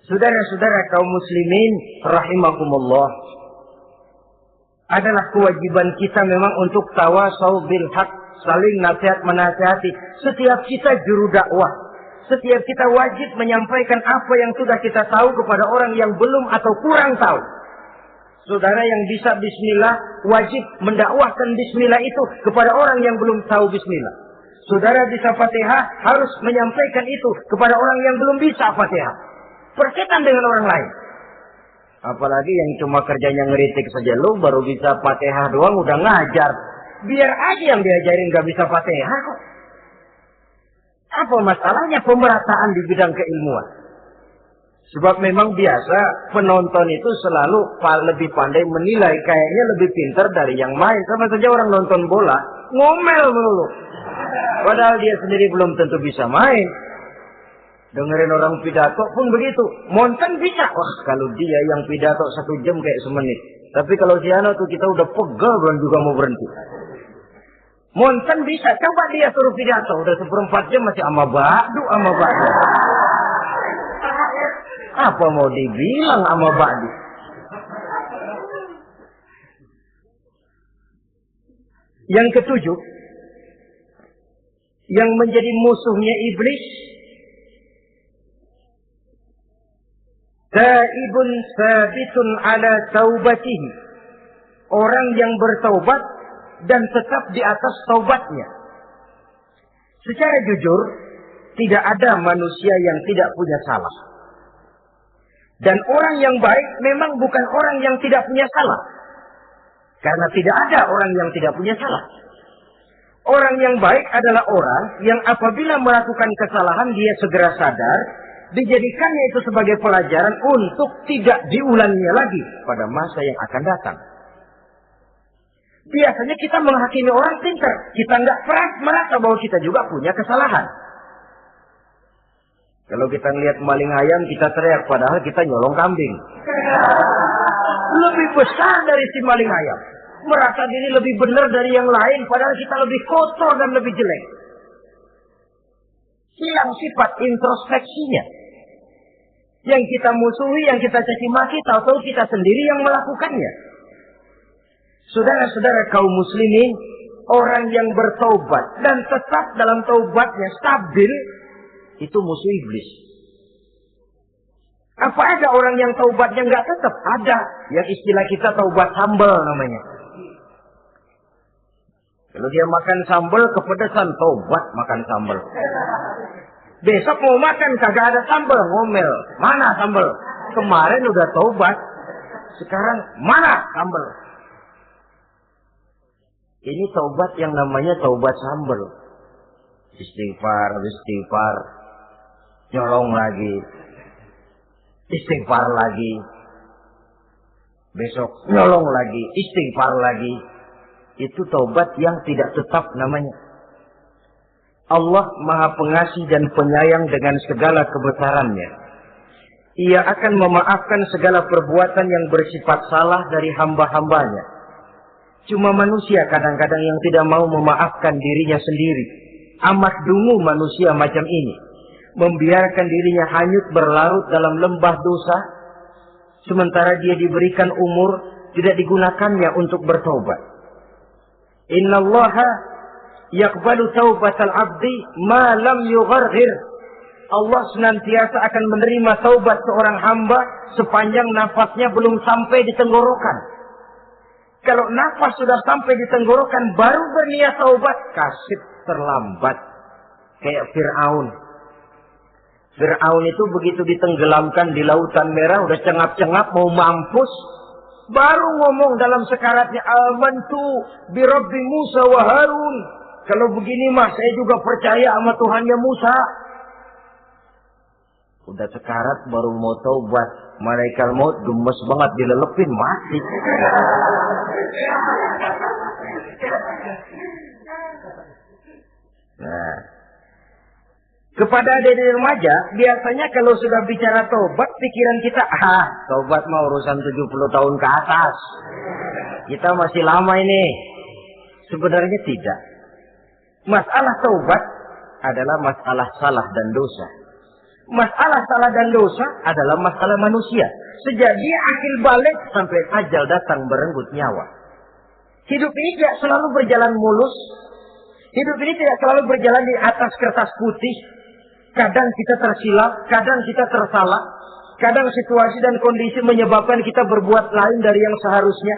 Saudara-saudara kaum muslimin rahimakumullah, adalah kewajiban kita memang untuk tawasau bil haq, saling nasihat menasihati. Setiap kita juru dakwah, setiap kita wajib menyampaikan apa yang sudah kita tahu kepada orang yang belum atau kurang tahu. Saudara yang bisa bismillah wajib mendakwahkan bismillah itu kepada orang yang belum tahu bismillah. Saudara bisa Fatihah harus menyampaikan itu kepada orang yang belum bisa Fatihah. Persetan dengan orang lain. Apalagi yang cuma kerjanya ngeritik saja, lu baru bisa Fatihah doang udah ngajar. Biar aja yang diajarin gak bisa Fatihah kok. Apa masalahnya pemerataan di bidang keilmuan? Sebab memang biasa penonton itu selalu lebih pandai menilai, kayaknya lebih pintar dari yang main. Sama saja orang nonton bola, ngomel melulu. Padahal dia sendiri belum tentu bisa main. Dengerin orang pidato pun begitu. Monten bisa. Wah, kalau dia yang pidato 1 jam kayak semenit. Tapi kalau si Ano tuh kita udah pegel belum juga mau berhenti. Monten bisa. Coba dia suruh pidato. Udah 1/4 jam masih ama ba'du. Apa mau dibilang ama ba'du? Yang ketujuh, yang menjadi musuhnya iblis, taibun sabitun ala taubatihi. Orang yang bertaubat dan tetap di atas taubatnya. Secara jujur, tidak ada manusia yang tidak punya salah. Dan orang yang baik memang bukan orang yang tidak punya salah. Karena tidak ada orang yang tidak punya salah. Orang yang baik adalah orang yang apabila melakukan kesalahan dia segera sadar, dijadikannya itu sebagai pelajaran untuk tidak diulangnya lagi pada masa yang akan datang. Biasanya kita menghakimi orang pintar, kita nggak pernah merasa bahwa kita juga punya kesalahan. Kalau kita lihat maling ayam, kita teriak, padahal kita nyolong kambing. Lebih besar dari si maling ayam. Merasa diri lebih benar dari yang lain, padahal kita lebih kotor dan lebih jelek. Hilang sifat introspeksinya. Yang kita musuhi, yang kita caci maki, tahu-tahu kita sendiri yang melakukannya. Saudara-saudara kaum muslimin, orang yang bertaubat dan tetap dalam taubatnya stabil, itu musuh iblis. Apa ada orang yang taubatnya nggak tetap? Ada. Yang istilah kita taubat sambal namanya. Kalau dia makan sambal kepedesan, taubat makan sambal. Besok mau makan kagak ada sambal, ngomel. Mana sambal? Kemarin udah taubat. Sekarang mana sambal? Ini taubat yang namanya taubat sambal. Istighfar. Nyolong lagi. Istighfar lagi. Besok nyolong lagi. Istighfar lagi. Itu taubat yang tidak tetap namanya. Allah Maha Pengasih dan Penyayang dengan segala kebesarannya. Ia akan memaafkan segala perbuatan yang bersifat salah dari hamba-hambanya. Cuma manusia kadang-kadang yang tidak mau memaafkan dirinya sendiri. Amat dungu manusia macam ini. Membiarkan dirinya hanyut berlarut dalam lembah dosa. Sementara dia diberikan umur, tidak digunakannya untuk bertaubat. Innallaha yaqbalu taubatal abdi ma lam yugharghir. Allah senantiasa akan menerima taubat seorang hamba sepanjang nafasnya belum sampai di tenggorokan. Kalau nafas sudah sampai di tenggorokan baru berniat taubat, kasih terlambat. Kayak Fir'aun. Fir'aun itu begitu ditenggelamkan di Lautan Merah, udah cengap-cengap mau mampus, baru ngomong dalam sekaratnya, amantu bi Rabbi Musa wa Harun. Kalau begini mah saya juga percaya sama Tuhannya Musa. Udah sekarat baru mau taubat, malaikat maut gemes banget dilelepin, mati. Nah, kepada adik-adik remaja, biasanya kalau sudah bicara taubat, pikiran kita, taubat mah urusan 70 tahun ke atas. Kita masih lama ini. Sebenarnya tidak. Masalah taubat adalah masalah salah dan dosa. Masalah salah dan dosa adalah masalah manusia. Sejak dia akil balik sampai ajal datang berenggut nyawa. Hidup ini tidak selalu berjalan mulus. Hidup ini tidak selalu berjalan di atas kertas putih. Kadang kita tersilap, kadang kita tersalah. Kadang situasi dan kondisi menyebabkan kita berbuat lain dari yang seharusnya.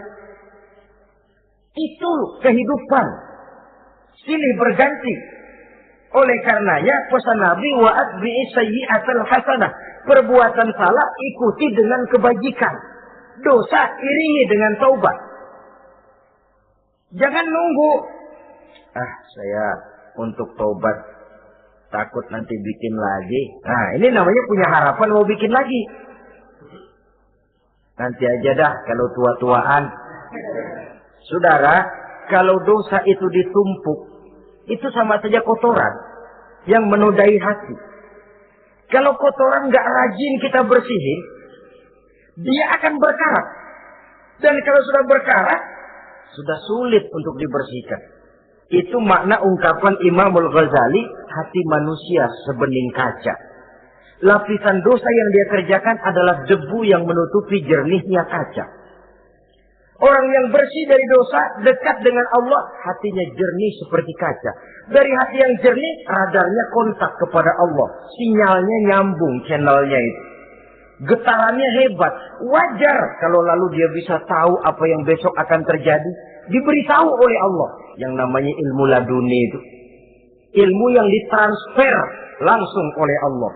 Itu kehidupan. Silih berganti. Oleh karenanya pesan Nabi wa atbi'i sayyi'atal hasanah. Perbuatan salah ikuti dengan kebajikan. Dosa iringi dengan taubat. Jangan nunggu. Saya untuk taubat takut nanti bikin lagi. Nah, ini namanya punya harapan mau bikin lagi. Nanti aja dah kalau tua-tuaan. Saudara, kalau dosa itu ditumpuk, itu sama saja kotoran yang menodai hati. Kalau kotoran nggak rajin kita bersihin, dia akan berkarat. Dan kalau sudah berkarat, sudah sulit untuk dibersihkan. Itu makna ungkapan Imam Al-Ghazali, hati manusia sebening kaca. Lapisan dosa yang dia kerjakan adalah debu yang menutupi jernihnya kaca. Orang yang bersih dari dosa, dekat dengan Allah, hatinya jernih seperti kaca. Dari hati yang jernih, radarnya kontak kepada Allah. Sinyalnya nyambung channelnya itu. Getarannya hebat. Wajar kalau lalu dia bisa tahu apa yang besok akan terjadi. Diberitahu oleh Allah. Yang namanya ilmu laduni itu. Ilmu yang ditransfer langsung oleh Allah.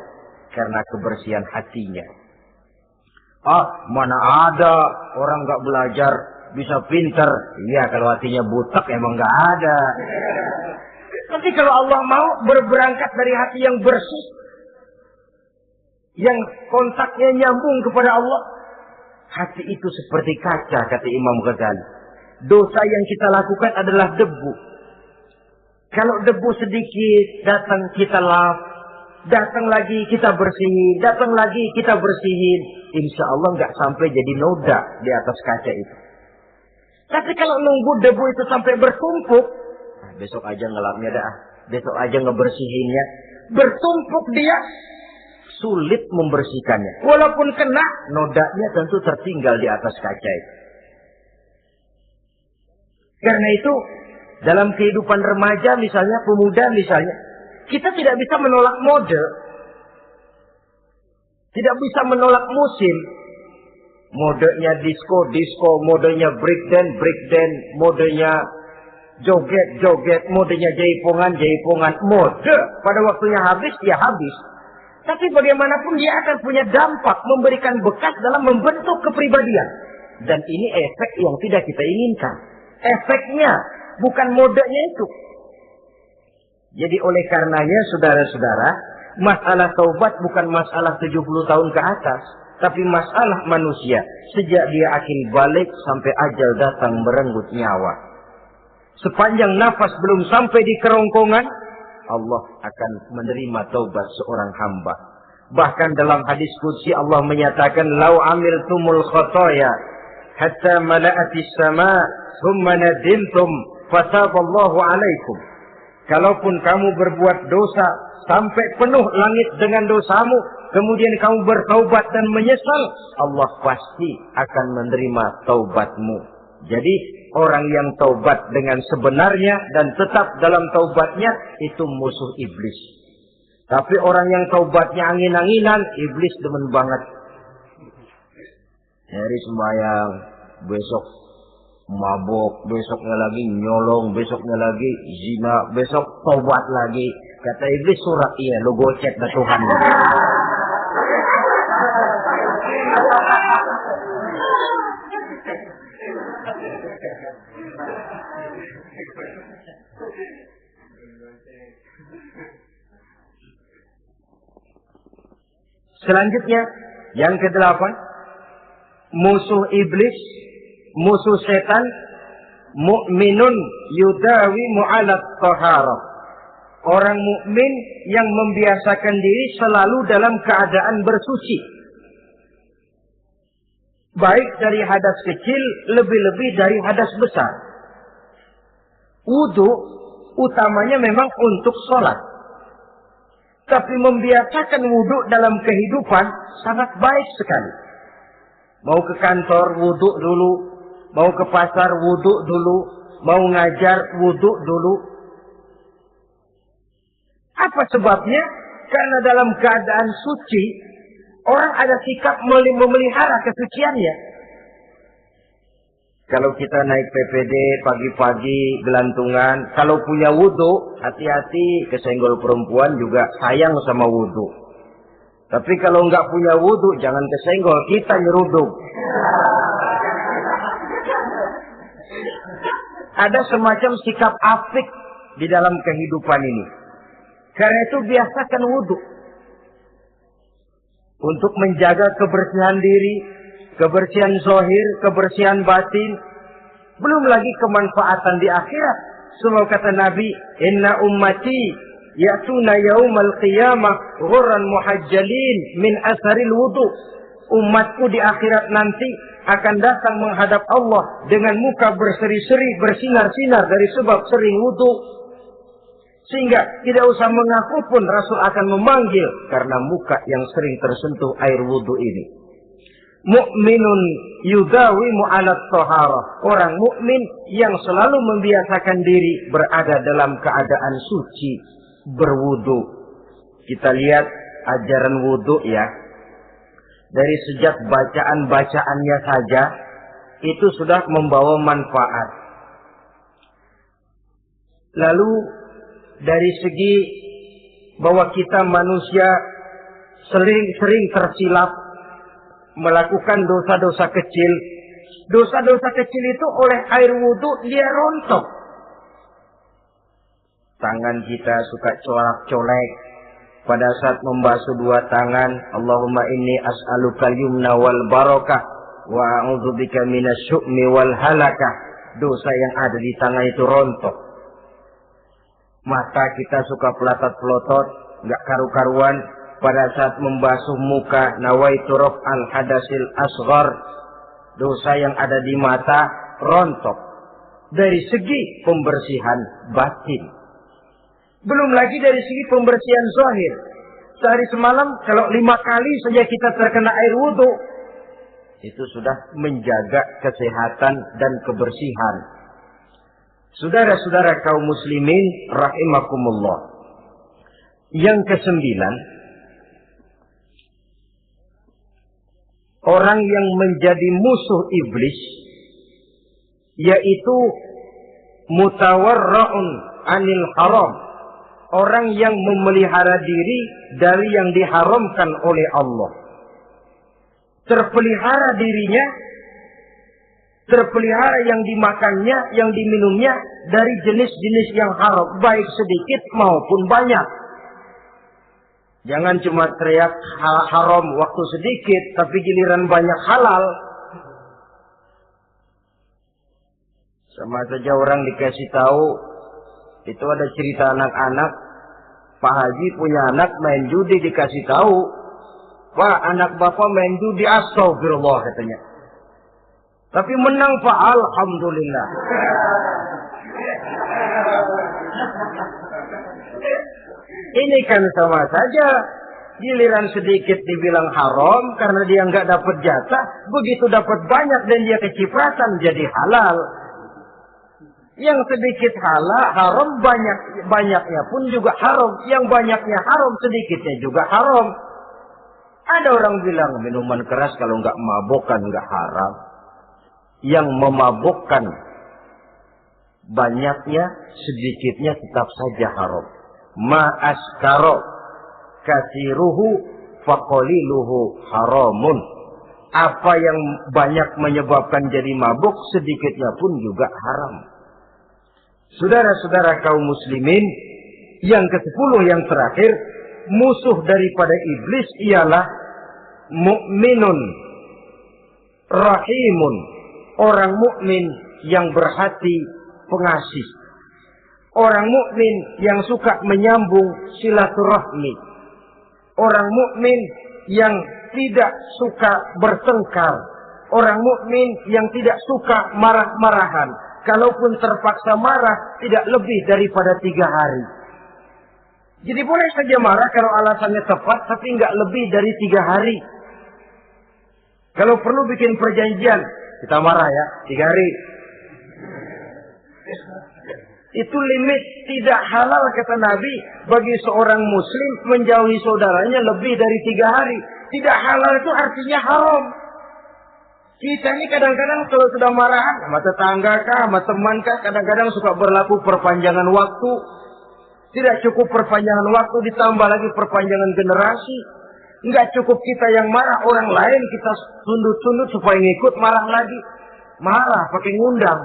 Karena kebersihan hatinya. Mana ada orang gak belajar bisa pinter. Iya, kalau hatinya butek emang gak ada. Nanti kalau Allah mau berberangkat dari hati yang bersih, yang kontaknya nyambung kepada Allah, hati itu seperti kaca, kata Imam Ghazali. Dosa yang kita lakukan adalah debu. Kalau debu sedikit, datang kita lap, datang lagi kita bersihin, datang lagi kita bersihin. Insya Allah nggak sampai jadi noda di atas kaca itu. Tapi kalau nunggu debu itu sampai bertumpuk, besok aja ngelapnya dah, besok aja ngebersihinnya, bertumpuk dia, sulit membersihkannya. Walaupun kena, nodanya tentu tertinggal di atas kaca itu. Karena itu, dalam kehidupan remaja misalnya, pemuda misalnya, kita tidak bisa menolak mode. Tidak bisa menolak musim. Modenya disco, modenya breakdance, modenya joget, modenya jaipongan. Mode pada waktunya habis, ya habis. Tapi bagaimanapun dia akan punya dampak, memberikan bekas dalam membentuk kepribadian. Dan ini efek yang tidak kita inginkan. Efeknya, bukan modenya itu. Jadi oleh karenanya, saudara-saudara, masalah taubat bukan masalah 70 tahun ke atas. Tapi masalah manusia, sejak dia akan balik sampai ajal datang merenggut nyawa. Sepanjang nafas belum sampai di kerongkongan, Allah akan menerima taubat seorang hamba. Bahkan dalam hadis qudsi Allah menyatakan, "Lau amiltumul khotoya hatta mala'atis sama, thumma nadimtum, fataballahu alaikum." Kalaupun kamu berbuat dosa sampai penuh langit dengan dosamu, kemudian kamu bertaubat dan menyesal, Allah pasti akan menerima taubatmu. Jadi orang yang taubat dengan sebenarnya dan tetap dalam taubatnya itu musuh iblis. Tapi orang yang taubatnya angin-anginan, iblis demen banget. Hari sembahyang, besok mabuk, besoknya lagi nyolong, besoknya lagi zina, besok taubat lagi. Kata iblis, surat iya, lo gocek dah Tuhan. Selanjutnya, yang ke-8, musuh iblis, musuh setan, mu'minun yudawi mu'alat taharah. Orang mukmin yang membiasakan diri selalu dalam keadaan bersuci. Baik dari hadas kecil, lebih-lebih dari hadas besar. Wudu utamanya memang untuk sholat. Tapi membiasakan wudu dalam kehidupan sangat baik sekali. Mau ke kantor, wudu dulu. Mau ke pasar, wudu dulu. Mau ngajar, wudu dulu. Apa sebabnya? Karena dalam keadaan suci, orang ada sikap memelihara kesuciannya. Kalau kita naik PPD pagi-pagi gelantungan, kalau punya wudu, hati-hati, kesenggol perempuan juga sayang sama wudu. Tapi kalau nggak punya wudu, jangan kesenggol, kita nyeruduk. Ada semacam sikap apik di dalam kehidupan ini. Karena itu biasakan wudhu. Untuk menjaga kebersihan diri, kebersihan zahir, kebersihan batin. Belum lagi kemanfaatan di akhirat. Semua kata Nabi, inna ummati ya'tuna yaumal qiyamah ghurran muhajjalin min asharil wudu. Umatku di akhirat nanti akan datang menghadap Allah dengan muka berseri-seri, bersinar-sinar dari sebab sering wudu. Sehingga tidak usah mengaku pun Rasul akan memanggil karena muka yang sering tersentuh air wudu ini. Mu'minun yudawimu alat toharah. Orang mukmin yang selalu membiasakan diri berada dalam keadaan suci, berwudu. Kita lihat ajaran wudu ya. Dari sejak bacaan-bacaannya saja itu sudah membawa manfaat. Lalu dari segi bahwa kita manusia sering tersilap melakukan dosa-dosa kecil. Dosa-dosa kecil itu oleh air wudhu dia rontok. Tangan kita suka colak-colek pada saat membasuh dua tangan. Allahumma inni as'alukal yumna wal barakah wa a'udzubika minasyu'mi wal halakah. Dosa yang ada di tangan itu rontok. Mata kita suka pelotot-pelotot, nggak karu-karuan. Pada saat membasuh muka, nawaitu raf'al hadasil asghar. Dosa yang ada di mata rontok. Dari segi pembersihan batin. Belum lagi dari segi pembersihan zahir. Sehari semalam kalau 5 kali saja kita terkena air wudhu, itu sudah menjaga kesehatan dan kebersihan. Saudara-saudara kaum muslimin rahimakumullah. Yang ke-9, orang yang menjadi musuh iblis yaitu mutawarra'un anil haram. Orang yang memelihara diri dari yang diharamkan oleh Allah. Terpelihara dirinya, terpelihara yang dimakannya, yang diminumnya dari jenis-jenis yang haram, baik sedikit maupun banyak. Jangan cuma teriak haram waktu sedikit, tapi giliran banyak halal. Sama saja orang dikasih tahu, itu ada cerita anak-anak, Pak Haji punya anak main judi, dikasih tahu, Pak, anak bapak main judi, astagfirullah katanya. Tapi menang Pak, alhamdulillah. Ini kan sama saja. Giliran sedikit dibilang haram karena dia nggak dapat jatah, begitu dapat banyak dan dia kecipratan jadi halal. Yang sedikit haram, banyaknya pun juga haram. Yang banyaknya haram, sedikitnya juga haram. Ada orang bilang minuman keras kalau nggak mabokkan nggak haram. Yang memabokkan banyaknya, sedikitnya tetap saja haram. Ma'askaro kasiruhu faqaliluhu haramun. Apa yang banyak menyebabkan jadi mabuk, sedikitnya pun juga haram. Saudara-saudara kaum muslimin, yang ke-10 yang terakhir, musuh daripada iblis ialah mu'minun rahimun. Orang mukmin yang berhati pengasih. Orang mukmin yang suka menyambung silaturahmi. Orang mukmin yang tidak suka bertengkar. Orang mukmin yang tidak suka marah-marahan. Kalaupun terpaksa marah, tidak lebih daripada 3 hari. Jadi boleh saja marah kalau alasannya tepat, tapi nggak lebih dari 3 hari. Kalau perlu bikin perjanjian, kita marah ya, 3 hari. Itu limit, tidak halal kata Nabi bagi seorang muslim menjauhi saudaranya lebih dari 3 hari. Tidak halal itu artinya haram. Kita ini kadang-kadang kalau sudah marahan sama tetangga kah, sama teman kah, kadang-kadang suka berlaku perpanjangan waktu. Tidak cukup perpanjangan waktu, ditambah lagi perpanjangan generasi. Enggak cukup kita yang marah, orang lain kita tunduk-tunduk supaya ngikut marah lagi. Marah pakai ngundang.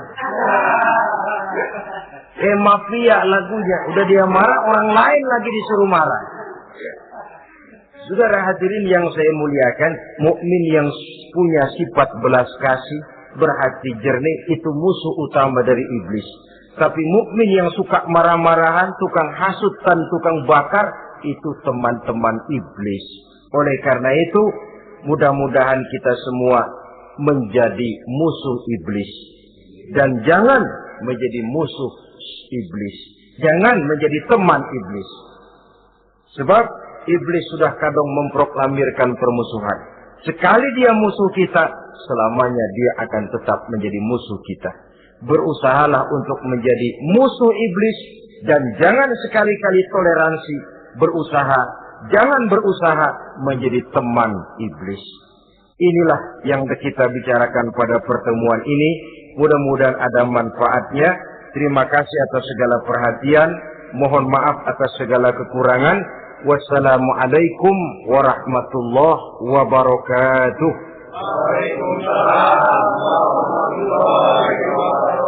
mafia lagunya. Udah dia marah, orang lain lagi disuruh marah. Saudara hadirin yang saya muliakan, mukmin yang punya sifat belas kasih, berhati jernih, itu musuh utama dari iblis. Tapi mukmin yang suka marah-marahan, tukang hasut dan tukang bakar, itu teman-teman iblis. Oleh karena itu, mudah-mudahan kita semua menjadi musuh iblis. Dan jangan menjadi musuh iblis. Jangan menjadi teman iblis. Sebab iblis sudah kadang memproklamirkan permusuhan. Sekali dia musuh kita, selamanya dia akan tetap menjadi musuh kita. Berusahalah untuk menjadi musuh iblis. Dan jangan sekali-kali toleransi. Jangan berusaha menjadi teman iblis. Inilah yang kita bicarakan pada pertemuan ini. Mudah-mudahan ada manfaatnya. Terima kasih atas segala perhatian. Mohon maaf atas segala kekurangan. Wassalamualaikum warahmatullahi wabarakatuh. Waalaikumsalam warahmatullahi wabarakatuh.